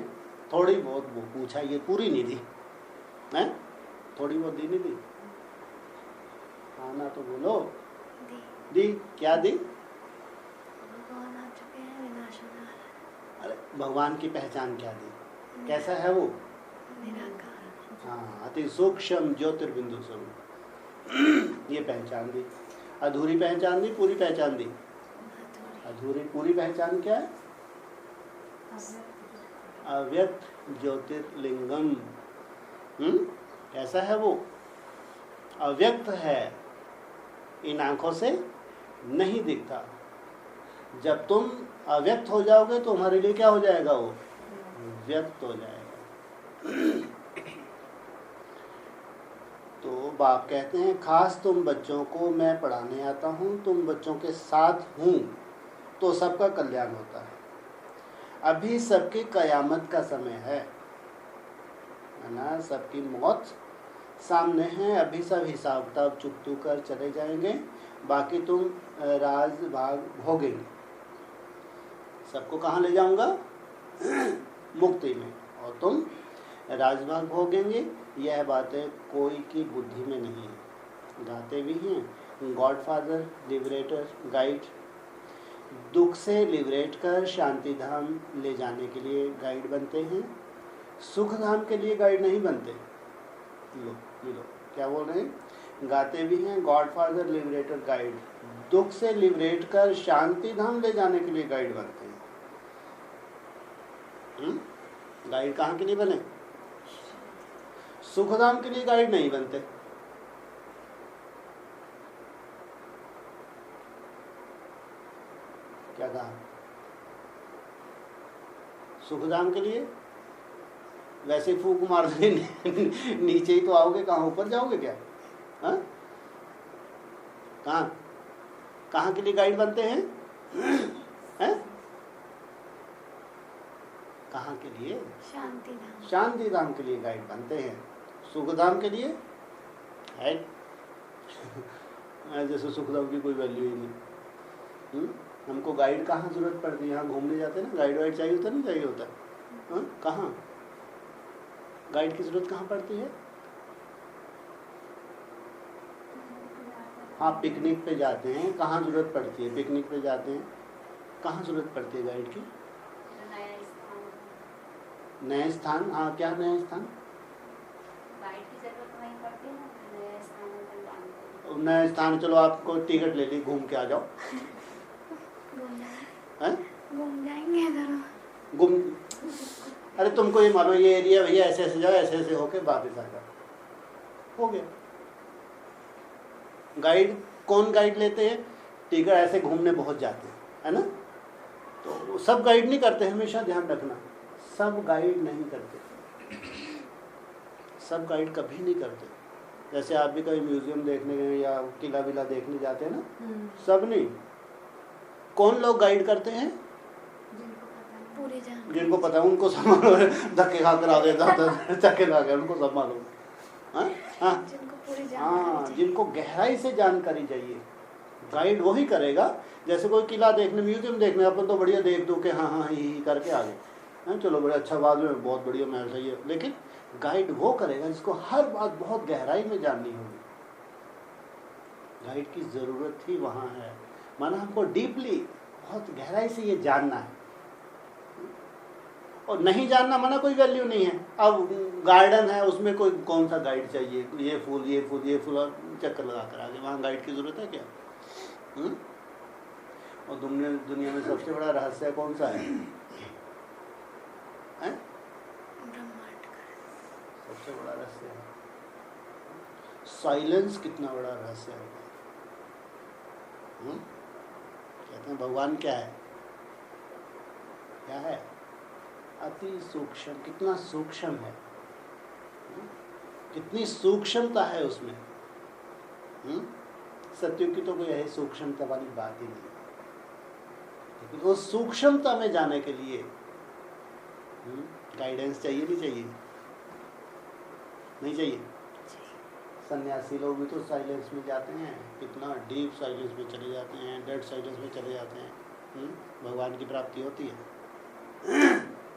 थोड़ी बहुत वो पूछा, ये पूरी नहीं दी है, थोड़ी बहुत दी नहीं दी। आना तो बोलो दी। क्या दी? भगवान आ चुके हैं, विनाश होने वाला है। अरे भगवान की पहचान क्या दी? कैसा है वो? निराकार। हाँ, अति सूक्ष्म ज्योतिर्बिंदु स्वरूप, ये पहचान दी। अधूरी पहचान दी, पूरी पहचान दी? अधूरी। पूरी पहचान क्या है? अव्यक्त ज्योतिर्लिंगम। कैसा है वो? अव्यक्त है, इन आंखों से नहीं दिखता। जब तुम अव्यक्त हो जाओगे तो तुम्हारे लिए क्या हो जाएगा? वो व्यक्त हो जाएगा। तो बाप कहते हैं खास तुम बच्चों को मैं पढ़ाने आता हूँ, तुम बच्चों के साथ हूँ तो सबका कल्याण होता है। अभी सबकी कयामत का समय है ना, सबकी मौत सामने है। अभी सब हिसाब किताब चुकतू कर चले जाएंगे, बाकी तुम राज भाग भोगेंगे। सबको कहाँ ले जाऊंगा? मुक्ति में। और तुम राजमार्ग भोगेंगे, यह बातें कोई की बुद्धि में नहीं है। गाते भी हैं, गॉडफादर, लिबरेटर, गाइड, दुख से लिबरेट कर शांति धाम ले जाने के लिए गाइड बनते हैं, सुख धाम के लिए गाइड नहीं बनते। लो क्या बोल रहे हैं? गाते भी हैं, गॉडफादर, लिबरेटर, गाइड, दुख से लिबरेट कर शांति धाम ले जाने के लिए गाइड बनते हैं। गाइड कहाँ के लिए बने? सुख धाम के लिए गाइड नहीं बनते। क्या कहा? सुखधाम के लिए वैसे फूक मार दे नीचे ही तो आओगे, कहाँ ऊपर जाओगे क्या? हाँ, कहाँ के लिए गाइड बनते हैं? हैं? कहाँ के लिए? शांति धाम। शांति धाम के लिए गाइड बनते हैं। सुखधाम के लिए है जैसे सुखधाम की कोई वैल्यू ही नहीं। हमको गाइड कहाँ जरूरत पड़ती है? यहाँ घूमने जाते हैं ना, गाइड वाइड चाहिए होता, नहीं चाहिए होता? हाँ, कहाँ गाइड की जरूरत कहाँ पड़ती है? हाँ, पिकनिक पे जाते हैं, कहाँ जरूरत पड़ती है? पिकनिक पे जाते हैं, कहाँ जरूरत पड़ती है गाइड की? नए स्थान। हाँ, क्या नए स्थान? गाइड की जरूरत नहीं पड़ती ना, नए स्थानों पर जाने। नए स्थान, चलो आपको टिकट ले ली, घूम के आ जाओ। घूम जाएंगे इधर। घूम, अरे तुमको ये मालूम ये एरिया भैया ऐसे ऐसे जाओ, ऐसे ऐसे होके वापस आ जाओ, हो गया। गाइड कौन गाइड लेते हैं? टिकट ऐसे घूमने बहुत जाते हैं, है ना? तो सब गाइड नहीं करते, हमेशा ध्यान रखना, सब गाइड नहीं करते, सब गाइड कभी नहीं करते। जैसे आप भी कभी म्यूजियम देखने गए या किला विला देखने जाते हैं ना, सब नहीं। कौन लोग गाइड करते हैं? पूरी जान, जिनको पता है उनको सब मालूम है, धक्के खाकर आ गए, धक्के खा गए, उनको सब मालूम है। हाँ, जिनको पूरी जान, हाँ, जिनको गहराई से जानकारी चाहिए, गाइड वही करेगा। जैसे कोई किला देखने, म्यूजियम देखने, अपन तो बढ़िया देख दो के हाँ हाँ ही करके आ गए, हाँ चलो बड़ा अच्छा, बाद में बहुत बढ़िया महल सही है, लेकिन गाइड वो करेगा जिसको हर बात बहुत गहराई में जाननी होगी। गाइड की ज़रूरत ही वहाँ है, माना हमको डीपली बहुत गहराई से ये जानना है, और नहीं जानना माना कोई वैल्यू नहीं है। अब गार्डन है, उसमें कोई कौन सा गाइड चाहिए? ये फूल ये फूल ये फूल, चक्कर लगा कर आगे, वहाँ गाइड की ज़रूरत है क्या? और दुनिया में सबसे बड़ा रहस्य कौन सा है? ब्रह्मांड का सबसे बड़ा रहस्य है साइलेंस। कितना बड़ा रहस्य है। कहते हैं भगवान क्या है? क्या है? अति सूक्ष्म। कितना सूक्ष्म है, कितनी सूक्ष्मता है उसमें। सत्युग की तो कोई यही सूक्ष्मता वाली बात ही नहीं, लेकिन उस सूक्ष्मता में जाने के लिए गाइडेंस चाहिए, नहीं चाहिए? नहीं चाहिए? सन्यासी लोग भी तो साइलेंस में जाते हैं, कितना डीप साइलेंस में चले जाते हैं, डेड साइलेंस में चले जाते हैं, भगवान की प्राप्ति होती है।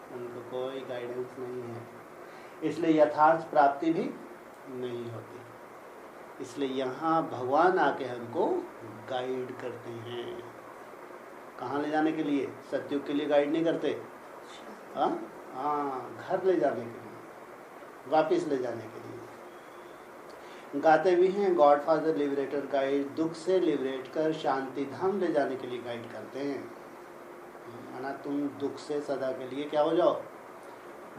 उनको कोई गाइडेंस नहीं है, इसलिए यथार्थ प्राप्ति भी नहीं होती। इसलिए यहाँ भगवान आके हमको गाइड करते हैं। कहाँ ले जाने के लिए? सत्युग के लिए गाइड नहीं करते, हाँ, घर ले जाने के लिए, वापिस ले जाने के लिए। गाते भी हैं, गॉड फादर, लिबरेटर, गाइड, दुख से लिबरेट कर शांति धाम ले जाने के लिए गाइड करते हैं। माना तुम दुख से सदा के लिए क्या हो जाओ?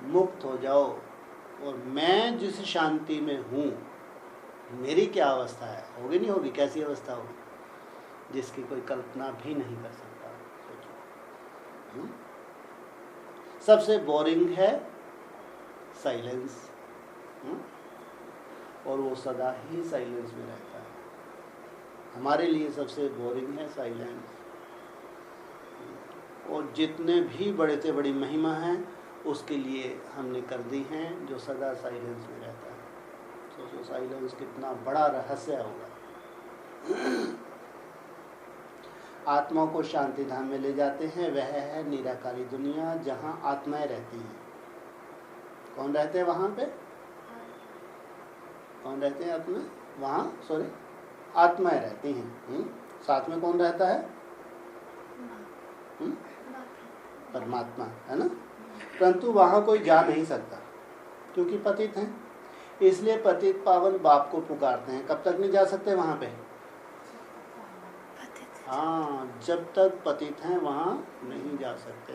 मुक्त हो जाओ। और मैं जिस शांति में हूँ, मेरी क्या अवस्था है? होगी नहीं होगी? कैसी अवस्था होगी? जिसकी कोई कल्पना भी नहीं कर सकता। सोचो, सबसे बोरिंग है साइलेंस, और वो सदा ही साइलेंस में रहता है। हमारे लिए सबसे बोरिंग है साइलेंस। और जितने भी बड़े से बड़ी महिमा है उसके लिए हमने कर दी हैं, जो सदा साइलेंस में रहता है। सोचो साइलेंस कितना बड़ा रहस्य होगा। आत्मा को शांति धाम में ले जाते हैं, वह है निराकारी दुनिया, जहाँ आत्माएं रहती हैं। कौन रहते हैं वहाँ पे? कौन रहते हैं आत्मा? वहाँ सॉरी आत्माएं रहती हैं। साथ में कौन रहता है? परमात्मा, है ना। परंतु वहाँ कोई जा नहीं सकता क्योंकि पतित हैं, इसलिए पतित पावन बाप को पुकारते हैं। कब तक नहीं जा सकते वहाँ पे? हाँ, जब तक पतित हैं वहाँ नहीं जा सकते।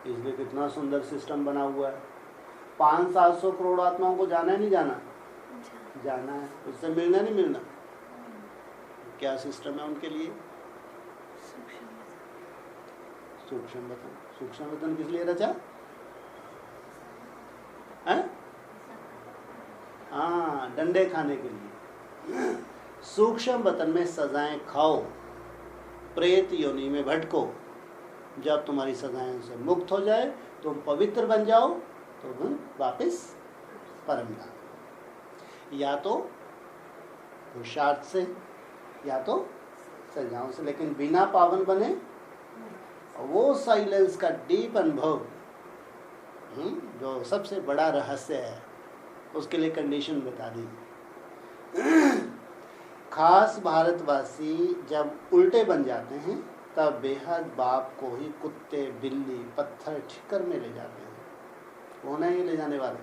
इसलिए कितना सुंदर सिस्टम बना हुआ है। 500-700 करोड़ आत्माओं को जाना है नहीं जाना? जाना है। उससे मिलना नहीं मिलना? क्या सिस्टम है उनके लिए? सूक्ष्म वतन। सूक्ष्म वतन किस लिए रचा है? हाँ, डंडे खाने के लिए। सूक्ष्म वतन में सजाएं खाओ, प्रेत योनि में भटको। जब तुम्हारी सजाएं से मुक्त हो जाए, तुम पवित्र बन जाओ, तो तुम वापस परम धाम, या तो पुरुषार्थ से या तो सजाओं से। लेकिन बिना पावन बने वो साइलेंस का डीप अनुभव, जो सबसे बड़ा रहस्य है, उसके लिए कंडीशन बता दी। खास भारतवासी जब उल्टे बन जाते हैं तब बेहद बाप को ही कुत्ते, बिल्ली, पत्थर, ठिकर में ले जाते हैं। कौन है ये ले जाने वाले?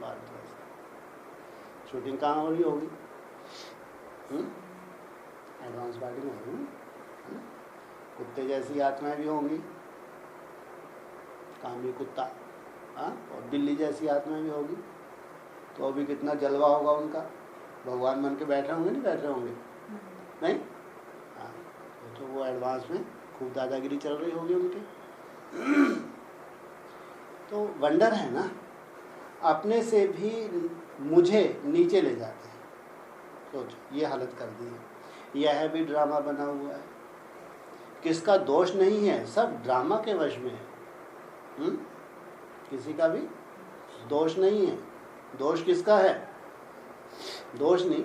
भारतवासी। शूटिंग कहाँ हो रही होगी? एडवांस पार्टी में होगी ना। कुत्ते जैसी आत्माएं भी होंगी, कामी कुत्ता, हाँ, और बिल्ली जैसी आत्माएं भी होगी। तो अभी कितना जलवा होगा उनका। भगवान बन के बैठे होंगे, नहीं बैठ रहे होंगे? नहीं, हाँ, तो वो एडवांस में खूब दादागिरी चल रही होगी उनके। तो वंडर है ना, अपने से भी मुझे नीचे ले जाते हैं। सोचो, ये हालत कर दी है। यह भी ड्रामा बना हुआ है, किसका दोष नहीं है, सब ड्रामा के वश में है। किसी का भी दोष नहीं है। दोष किसका है? दोष नहीं,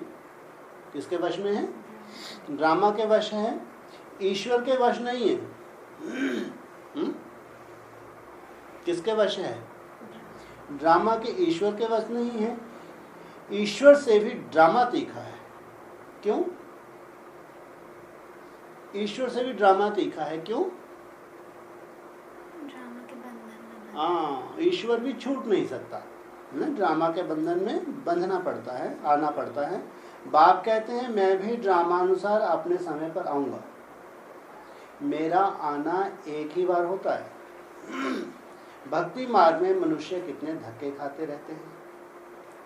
किसके वश में है? ड्रामा के वश है, ईश्वर के वश नहीं है। किसके वश है? ड्रामा के ईश्वर के वश नहीं है। ईश्वर से भी ड्रामा तीखा है। क्यों? ईश्वर से भी ड्रामा तीखा है। क्यों? ड्रामा के बंधन में। हाँ, ईश्वर भी छूट नहीं सकता ना, ड्रामा के बंधन में बंधना पड़ता है, आना पड़ता है। बाप कहते हैं मैं भी ड्रामानुसार अपने समय पर आऊँगा। मेरा आना एक ही बार होता है। भक्ति मार्ग में मनुष्य कितने धक्के खाते रहते हैं।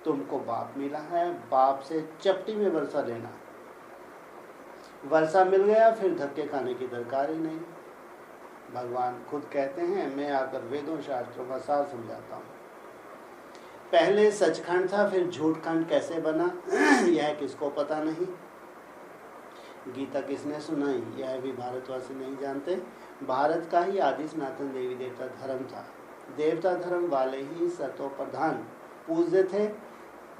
तुमको बाप मिला है, बाप से चपटी में वर्षा लेना। वर्षा मिल गया, फिर धक्के खाने की दरकार ही नहीं। भगवान खुद कहते हैं मैं आकर वेदों शास्त्रों का सार समझाता हूँ। पहले सचखंड था, फिर झूठखंड कैसे बना यह किसको पता नहीं। गीता किसने सुनाई यह भी भारतवासी नहीं जानते। भारत का ही आदि सनातन देवी देवता धर्म था। देवता धर्म वाले ही सतो प्रधान पूज्य थे।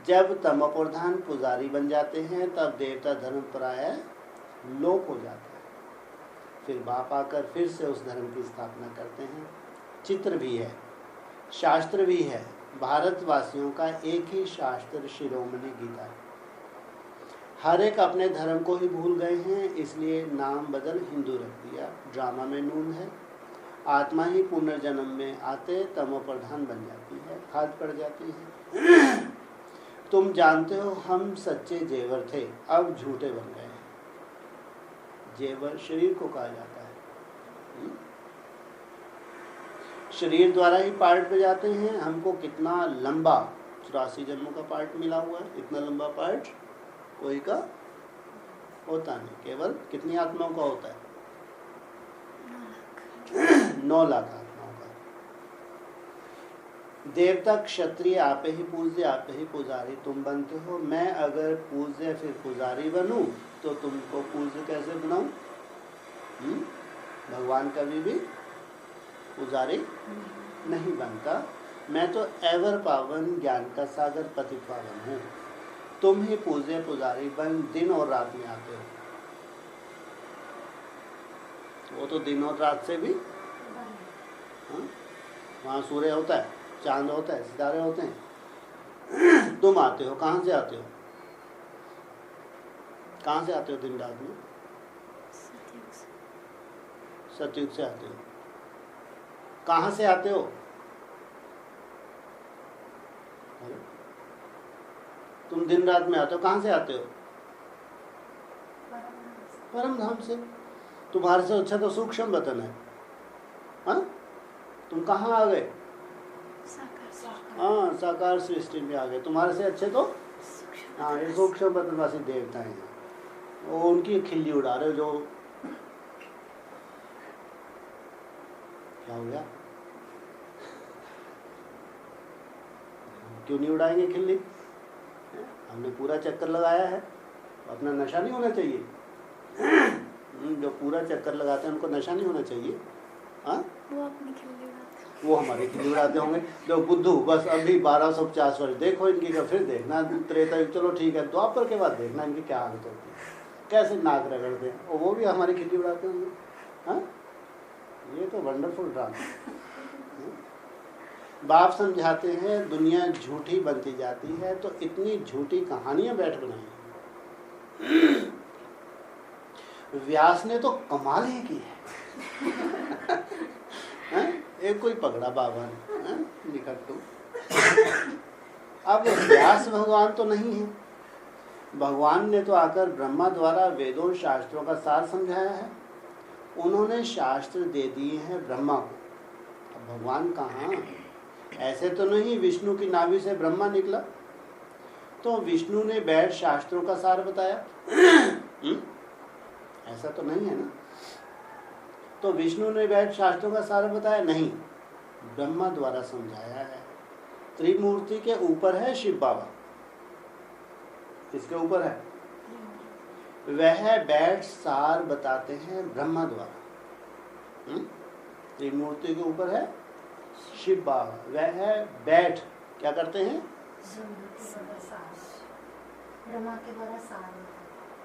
जब तमो प्रधान पुजारी बन जाते हैं तब देवता धर्म प्राय लोप हो जाता है। फिर बाप आकर फिर से उस धर्म की स्थापना करते हैं। चित्र भी है, शास्त्र भी है। भारतवासियों का एक ही शास्त्र शिरोमणि गीता है। हर एक अपने धर्म को ही भूल गए हैं, इसलिए नाम बदल हिंदू रख दिया। ड्रामा में नून है। आत्मा ही पुनर्जन्म में आते तमो प्रधान बन जाती है, खाद पड़ जाती है। तुम जानते हो हम सच्चे जेवर थे, अब झूठे बन गए हैं। जेवर शरीर को कहा जाता है। शरीर द्वारा ही पार्ट पे जाते हैं। हमको कितना लंबा 84 जन्मों का पार्ट मिला हुआ है। इतना लंबा पार्ट कोई का होता नहीं। केवल कितनी आत्माओं का होता है? 9 लाख आत्माओं का। देवता क्षत्रिय आप ही पूज्य, आप ही पुजारी तुम बनते हो। मैं अगर पूज्य फिर पुजारी बनूं तो तुमको पूज्य कैसे बनाऊं? भगवान कभी भी पुजारी नहीं बनता। मैं तो एवर पावन ज्ञान का सागर पतित पावन हूँ। तुम ही पूज्य पुजारी बन दिन और रात में आते हो। वो तो दिन और रात से भी वहाँ सूर्य होता है, चांद होता है, सितारे होते हैं। तुम आते हो, कहाँ से आते हो? कहाँ से आते हो दिन रात में? सतयुग से आते हो। कहाँ से आते हो? तुम दिन रात में आते हो, कहाँ से आते हो? परम धाम से। तुम्हारे से अच्छा तो सूक्ष्म वतन है। हाँ, तुम कहाँ आ गए? हाँ, साकार सृष्टि में आ गए। तुम्हारे से अच्छे तो हाँ, ये सूक्ष्म वतनवासी देवता हैं, वो उनकी खिल्ली उड़ा रहे हो। जो क्या हो गया? क्यों नहीं उड़ाएंगे खिल्ली? हमने पूरा चक्कर लगाया है, अपना नशा नहीं होना चाहिए। जो पूरा चक्कर लगाते हैं उनको नशा नहीं होना चाहिए। हाँ, वो अपनी खिल्ली उड़ाते हैं। वो हमारे खिल्ली उड़ाते होंगे। जो बुद्धू बस अभी 1250 वर्ष देखो इनकी का, फिर देखना त्रेता युग, चलो ठीक है, द्वापर के बाद देखना इनकी क्या हालत होती है, कैसे नाक रगड़ते हैं, और वो भी हमारी खिल्ली उड़ाते होंगे। हाँ, ये तो वंडरफुल ड्रामा। बाप समझाते हैं दुनिया झूठी बनती जाती है, तो इतनी झूठी कहानियां बैठ बनाई। व्यास ने तो कमाल ही की है। एक कोई पकड़ा बाबा ने निकट तो। अब व्यास भगवान तो नहीं है, भगवान ने तो आकर ब्रह्मा द्वारा वेदों शास्त्रों का सार समझाया है। उन्होंने शास्त्र दे दिए हैं ब्रह्मा को। अब भगवान कहाँ? ऐसे तो नहीं विष्णु की नाभि से ब्रह्मा निकला, तो विष्णु ने बैठ शास्त्रों का सार बताया। ऐसा तो नहीं है ना। तो विष्णु ने बैठ शास्त्रों का सार बताया नहीं, ब्रह्मा द्वारा समझाया है। त्रिमूर्ति के ऊपर है शिव बाबा। किसके ऊपर है? वह बैठ सार बताते हैं ब्रह्मा द्वारा। त्रिमूर्ति के ऊपर है शिव बाबा, वह बैठ क्या करते हैं? ब्रह्मा के द्वारा सार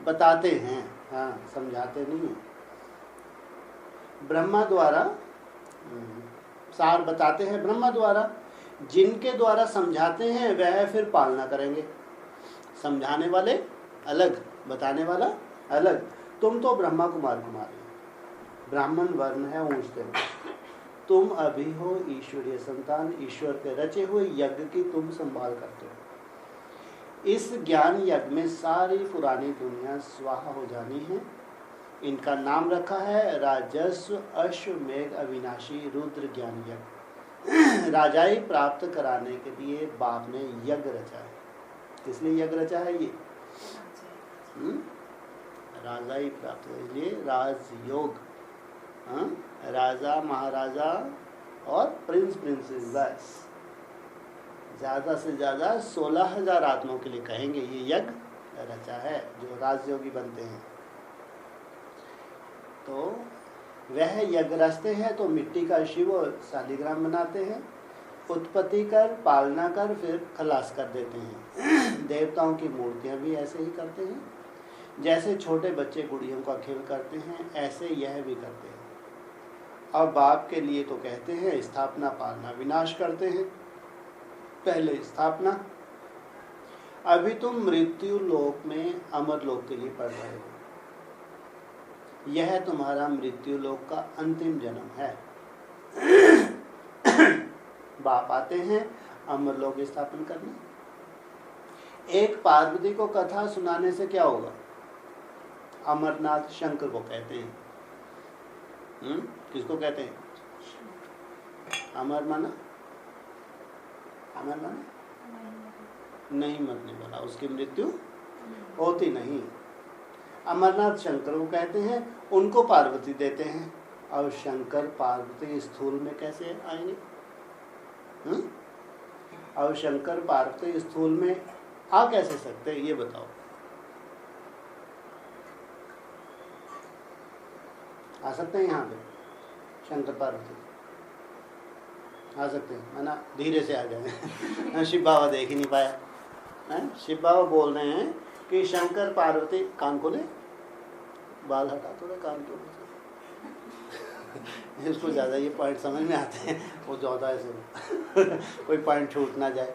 बताते हैं। हाँ, समझाते नहीं है। ब्रह्मा द्वारा सार बताते हैं, ब्रह्मा द्वारा। जिनके द्वारा समझाते हैं वह फिर पालना करेंगे। समझाने वाले अलग, बताने वाला अलग। तुम तो ब्रह्मा कुमारी, ब्राह्मण वर्ण है ऊंचते हुए। तुम अभी हो ईश्वरीय संतान, ईश्वर के रचे हुए यज्ञ की तुम संभाल करते हो। इस ज्ञान यज्ञ में सारी पुरानी दुनिया स्वाहा हो जानी है। इनका नाम रखा है राजस्व अश्वमेघ अविनाशी रुद्र ज्ञान यज्ञ। राजाई प्राप्त कराने के लिए बाप ने यज्ञ रचा है। इसलिए यज्ञ रचा है ये राजाई प्राप्त, इसलिए राजयोग। राजा महाराजा और प्रिंस प्रिंसेस, बस ज़्यादा से ज़्यादा 16,000 आत्माओं के लिए कहेंगे ये यज्ञ रचा है जो राजयोगी बनते हैं। तो वह यज्ञ रचते हैं तो मिट्टी का शिव शालिग्राम बनाते हैं, उत्पत्ति कर पालना कर फिर खलास कर देते हैं। देवताओं की मूर्तियां भी ऐसे ही करते हैं। जैसे छोटे बच्चे गुड़ियों का खेल करते हैं ऐसे यह भी करते हैं। अब बाप के लिए तो कहते हैं स्थापना पालना विनाश करते हैं। पहले स्थापना। अभी तुम मृत्यु लोक में अमर लोक के लिए पढ़ रहे हो। यह तुम्हारा मृत्यु लोक का अंतिम जन्म है। बाप आते हैं अमर लोक स्थापन करने। एक पार्वती को कथा सुनाने से क्या होगा? अमरनाथ शंकर को कहते हैं। किसको कहते हैं? अमर माना? अमर माना नहीं मरने वाला, उसकी मृत्यु होती नहीं। अमरनाथ शंकर को कहते हैं, उनको पार्वती देते हैं। और शंकर पार्वती स्थूल में कैसे आएंगे? और शंकर पार्वती स्थूल में आ कैसे सकते हैं ये बताओ। आ सकते हैं यहाँ पे शंकर पार्वती? आ सकते हैं, है ना? धीरे से आ जाए। शिव बाबा देख ही नहीं पाया है। शिव बाबा बोल रहे हैं कि शंकर पार्वती, कान खोले, बाल हटा थोड़ा, कान खोले। इसको ज़्यादा ये पॉइंट समझ में आते हैं, वो ज़्यादा ऐसे कोई पॉइंट छूट ना जाए।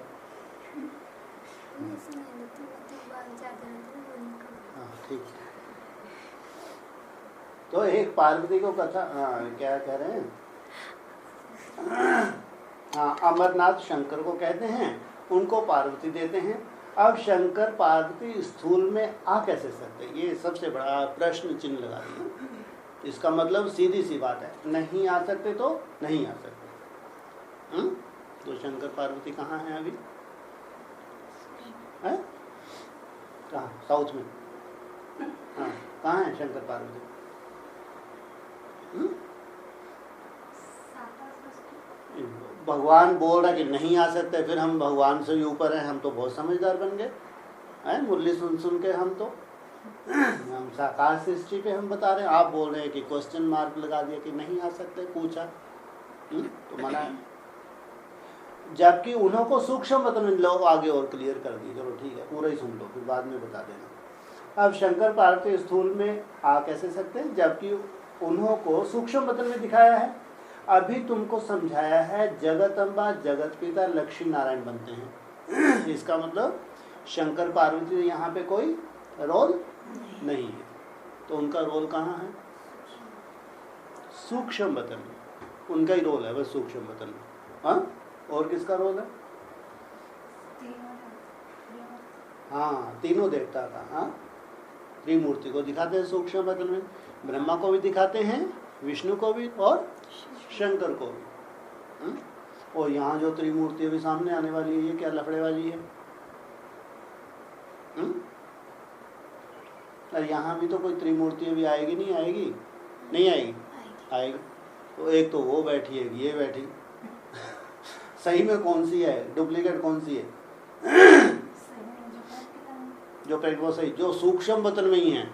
हाँ ठीक। तो एक पार्वती को कथा, क्या कह रहे हैं, हाँ अमरनाथ शंकर को कहते हैं, उनको पार्वती देते हैं। अब शंकर पार्वती स्थूल में आ कैसे सकते, ये सबसे बड़ा प्रश्न चिन्ह लगा दिया। इसका मतलब सीधी सी बात है, नहीं आ सकते तो नहीं आ सकते। तो शंकर पार्वती कहाँ हैं अभी? है कहाँ? साउथ में। हाँ कहाँ है शंकर पार्वती? भगवान बोल रहा कि नहीं आ सकते, फिर हम भगवान से भी ऊपर हैं, हम तो बहुत समझदार बन गए हैं। मुरली सुन सुन के हम तो हम साकार सृष्टि पे हम बता रहे हैं, आप बोल रहे हैं कि क्वेश्चन मार्क लगा दिया कि नहीं आ सकते, पूछा तो मना है। जबकि उन्हों को सूक्ष्म मतलब लोग आगे और क्लियर कर दिए, चलो ठीक है पूरा ही सुन लो फिर बाद में बता देना। अब शंकर पार्वती स्थूल में आ कैसे सकते हैं, जबकि उन्हों को सूक्ष्म मतलब में दिखाया है। अभी तुमको समझाया है जगत अम्बा जगत पिता लक्ष्मी नारायण बनते हैं। इसका मतलब शंकर पार्वती यहाँ पे कोई रोल नहीं है, तो उनका रोल कहाँ है? सूक्ष्म बतन में उनका ही रोल है, बस सूक्ष्म बतन में। हाँ और किसका रोल है? हाँ तीनों देवता का। हाँ त्रिमूर्ति को दिखाते हैं सूक्ष्म बतन में, ब्रह्मा को भी दिखाते हैं, विष्णु को भी और शंकर को भी। और यहाँ जो त्रिमूर्ति अभी सामने आने वाली है, ये क्या लफड़े वाली है? और यहाँ भी तो कोई त्रिमूर्ति अभी आएगी, नहीं आएगी? नहीं आएगी, आएगी। तो एक तो वो बैठी है, ये बैठी सही में कौन सी है, डुप्लीकेट कौन सी है? जो प्रैक्ट वो सही, जो सूक्ष्म बतन में ही है,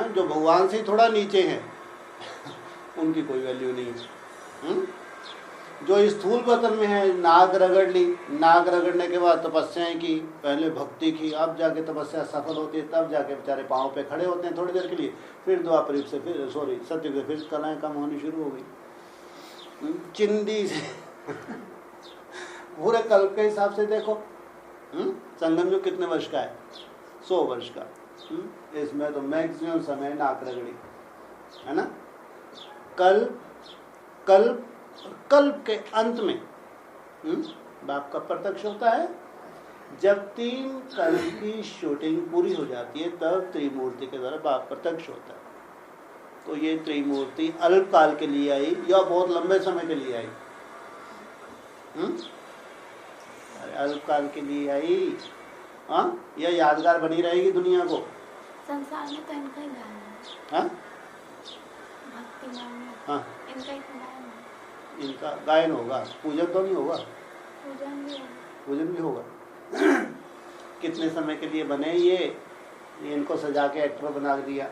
जो भगवान से थोड़ा नीचे है उनकी कोई वैल्यू नहीं है। जो स्थूल बतन में है, नाक रगड़ ली, नाक रगड़ने के बाद तपस्याएं की, पहले भक्ति की, अब जाके तपस्या सफल होती है, तब जाके बेचारे पाँव पे खड़े होते हैं थोड़ी देर के लिए, फिर द्वापर युग से फिर सत्युग से फिर कलाएं कम होनी शुरू हो गई। चिंदी से पूरे कल्प के हिसाब से देखो, संगम युग कितने वर्ष का है? 100 वर्ष का। इसमें तो मैक्सिमम समय नाक रगड़ी है ना। कल्प के अंत में बाप का प्रत्यक्ष होता है। जब 3 कल्प की शूटिंग पूरी हो जाती है तब त्रिमूर्ति के द्वारा बाप प्रत्यक्ष होता है। तो ये त्रिमूर्ति अल्पकाल के लिए आई या बहुत लंबे समय के लिए आई? अरे अल्पकाल के लिए आई, हाँ यह यादगार बनी रहेगी दुनिया को। संसार में तो इनका ही गायन है। हाँ भक्ति में हाँ इनका ही गायन है। इनका गायन होगा, पूजन तो नहीं होगा? पूजन भी होगा। कितने समय के लिए बने ये इनको सजा के एक्टर बना दिया,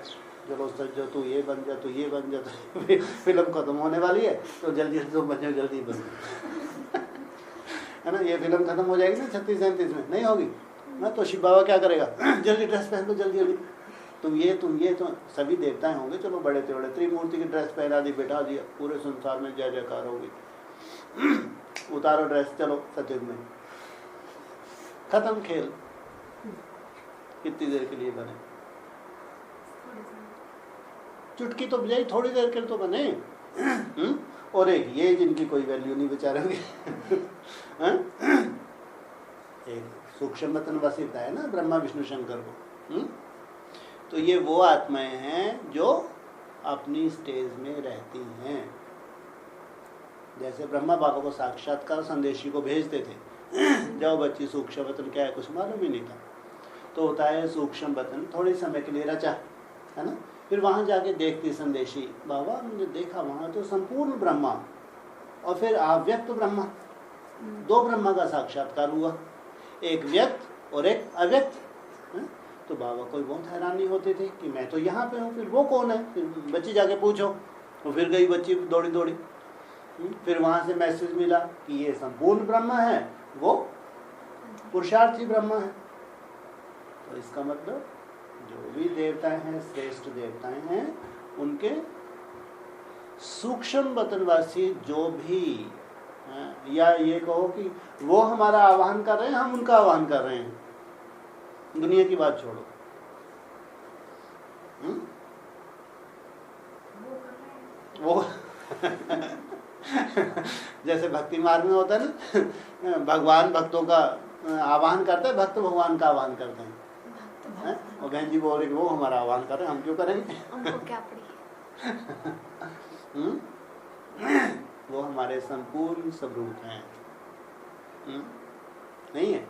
चलो सजो तू ये बन जा, तू ये बन जा, तो फिल्म खत्म होने वाली है तो जल्दी से तुम बन जाओ, जल्दी बन है ना। ये फिल्म खत्म हो जाएगी ना 36-37 में, नहीं होगी ना, तो शिव बाबा क्या करेगा, जल्दी ड्रेस पहन लो, जल्दी जल्दी तुम ये तो सभी देवताएं होंगे, चलो बड़े से बड़े त्रिमूर्ति की ड्रेस पहना दी, बैठा दिया, पूरे संसार में जय जयकार होगी। उतारो ड्रेस, चलो सतयुग में खत्म खेल। कितनी देर के लिए बने? चुटकी तो बजाई, थोड़ी देर के लिए तो बने। और एक ये जिनकी कोई वैल्यू नहीं बेचारे एक सूक्ष्म बतन वसीता है ना ब्रह्मा विष्णु शंकर को। तो ये वो आत्माएं हैं जो अपनी स्टेज में रहती हैं। जैसे ब्रह्मा बाबा को साक्षात्कार संदेशी को भेजते थे, जाओ बच्ची सूक्ष्म बतन क्या है कुछ मालूम ही नहीं था, तो होता है सूक्ष्म बतन थोड़े समय के लिए रचा है ना। फिर वहाँ जाके देखती संदेशी, बाबा मुझे देखा वहाँ तो संपूर्ण ब्रह्मा और फिर अव्यक्त ब्रह्मा, 2 ब्रह्मा का साक्षात्कार हुआ, एक व्यक्त और एक अव्यक्त। तो बाबा को बहुत हैरानी होती थी कि मैं तो यहाँ पे हूँ, फिर वो कौन है? फिर बच्ची जाके पूछो, तो फिर गई बच्ची दौड़ी दौड़ी, फिर वहाँ से मैसेज मिला कि ये संपूर्ण ब्रह्मा है, वो पुरुषार्थी ब्रह्मा है। तो इसका मतलब जो भी देवताएं हैं, श्रेष्ठ देवताएं हैं, उनके सूक्ष्म वतनवासी जो भी या ये कहो कि वो हमारा आह्वान कर रहे हैं, हम उनका आह्वान कर रहे हैं, दुनिया की बात छोड़ो। वो जैसे भक्ति मार्ग में होता है ना, भगवान भक्तों का आह्वान करते हैं, भक्त भगवान का आह्वान करते हैं। और बहन जी बोल रहे वो हमारा आह्वान कर रहे हैं, हम क्यों करेंगे? उनको क्या पड़ी? वो हमारे संपूर्ण स्वरूप हैं। नहीं है?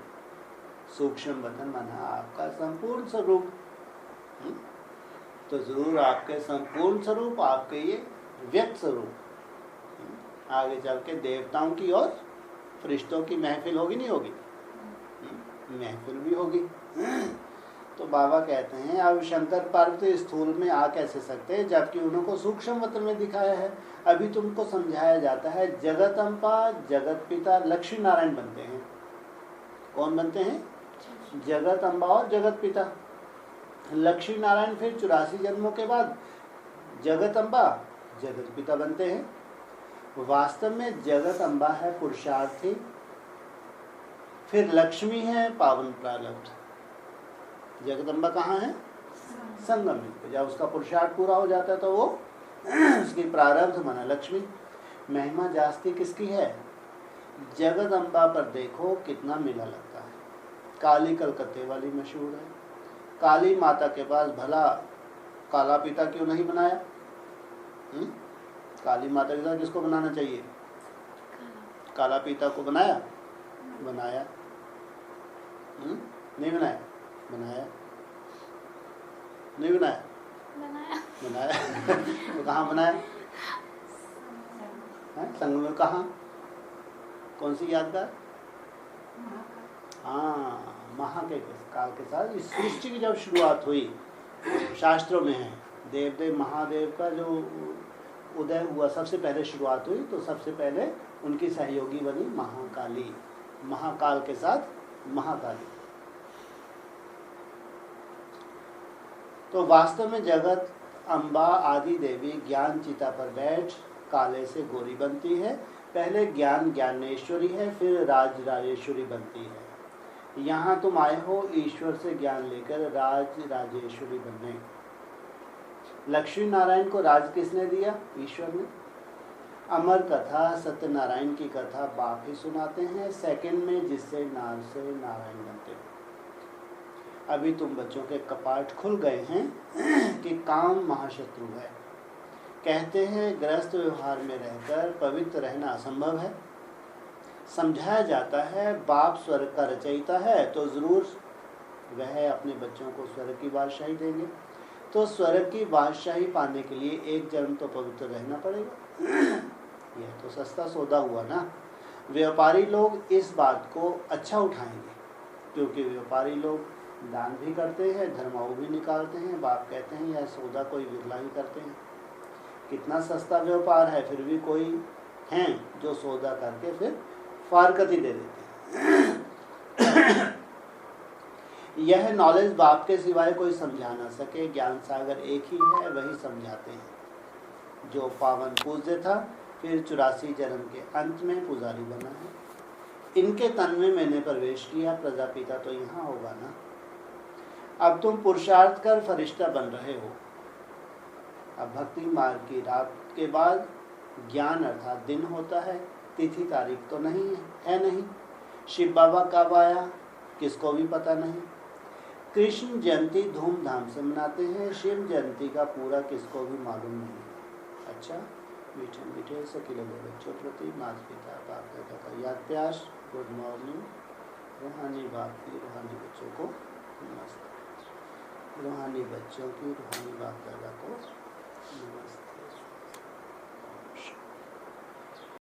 सूक्ष्म वतन माना आपका संपूर्ण स्वरूप। तो जरूर आपके संपूर्ण स्वरूप, आपके ये व्यक्त स्वरूप आगे चल के देवताओं की और फरिश्तों की महफिल होगी, नहीं होगी? महफिल भी होगी। तो बाबा कहते हैं अब शंकर पार्वती स्थूल में आ कैसे सकते हैं जबकि उनको सूक्ष्म वतन में दिखाया है। अभी तुमको समझाया जाता है जगत अम्बा, जगत पिता, लक्ष्मी नारायण बनते हैं। कौन बनते हैं? जगत अम्बा और जगत पिता। लक्ष्मी नारायण फिर 84 जन्मों के बाद जगत अम्बा, जगत पिता बनते हैं। वास्तव में जगत अम्बा है पुरुषार्थी, फिर लक्ष्मी है पावन प्रारब्ध। जगत अम्बा कहाँ है? संगम में। जब उसका पुरुषार्थ पूरा हो जाता है तो वो उसकी प्रारब्ध माना लक्ष्मी। महिमा जास्ती किसकी है? जगत अम्बा पर देखो कितना मेला लगता है। काली कलकत्ते वाली मशहूर है। काली माता के पास भला काला पिता क्यों नहीं बनाया? काली माता के साथ किसको बनाना चाहिए? काला पिता को बनाया? बनाया? नहीं बनाया? बनाया? नहीं बनाया? बनाया। तो कहाँ बनाया? संग में कहाँ? कौन सी यादगार? हाँ, महाकाल के साथ इस सृष्टि की जब शुरुआत हुई, शास्त्रों में है देवदेव महादेव का जो उदय हुआ, सबसे पहले शुरुआत हुई तो सबसे पहले उनकी सहयोगी बनी महाकाली। महाकाल के साथ महाकाली। तो वास्तव में जगत अम्बा आदि देवी ज्ञान चिता पर बैठ काले से गोरी बनती है। पहले ज्ञान ज्ञानेश्वरी है, फिर राज राजेश्वरी बनती है। यहाँ तुम आए हो ईश्वर से ज्ञान लेकर राज राजेश्वरी बनने। लक्ष्मी नारायण को राज किसने दिया? ईश्वर ने। अमर कथा सत्यनारायण की कथा बाप ही सुनाते हैं सेकंड में, जिससे नार से नारायण बनते हैं। अभी तुम बच्चों के कपाट खुल गए हैं कि काम महाशत्रु है। कहते हैं गृहस्थ व्यवहार में रहकर पवित्र रहना असंभव है। समझाया जाता है बाप स्वर्ग का रचयिता है तो जरूर वह अपने बच्चों को स्वर्ग की बादशाही देंगे। तो स्वर्ग की बादशाही पाने के लिए एक जन्म तो पवित्र रहना पड़ेगा। यह तो सस्ता सौदा हुआ ना। व्यापारी लोग इस बात को अच्छा उठाएंगे क्योंकि व्यापारी लोग दान भी करते हैं, धर्माऊ भी निकालते हैं। बाप कहते हैं यह सौदा कोई विरला ही करते हैं। कितना सस्ता व्यापार है, फिर भी कोई हैं जो सौदा करके फिर फारकती दे देते हैं। यह नॉलेज बाप के सिवाय कोई समझा ना सके। ज्ञान सागर एक ही है, वही समझाते हैं। जो पावन पूज्य था फिर 84 जन्म के अंत में पुजारी बना है। इनके तन में मैंने प्रवेश किया, प्रजापिता तो यहाँ होगा ना। अब तुम पुरुषार्थ कर फरिश्ता बन रहे हो। अब भक्ति मार्ग की रात के बाद ज्ञान अर्थात दिन होता है। तिथि तारीख तो नहीं है नहीं। शिव बाबा कब आया किसको भी पता नहीं। कृष्ण जयंती धूमधाम से मनाते हैं, शिव जयंती का पूरा किसको भी मालूम नहीं। अच्छा, मीठे मीठे सखी लगे बच्चों प्रति माता पिता बाप दादा का याद प्यार। Good morning. रूहानी बाप की रूहानी बच्चों को नमस्कार। रूहानी बच्चों की रूहानी बाप दादा को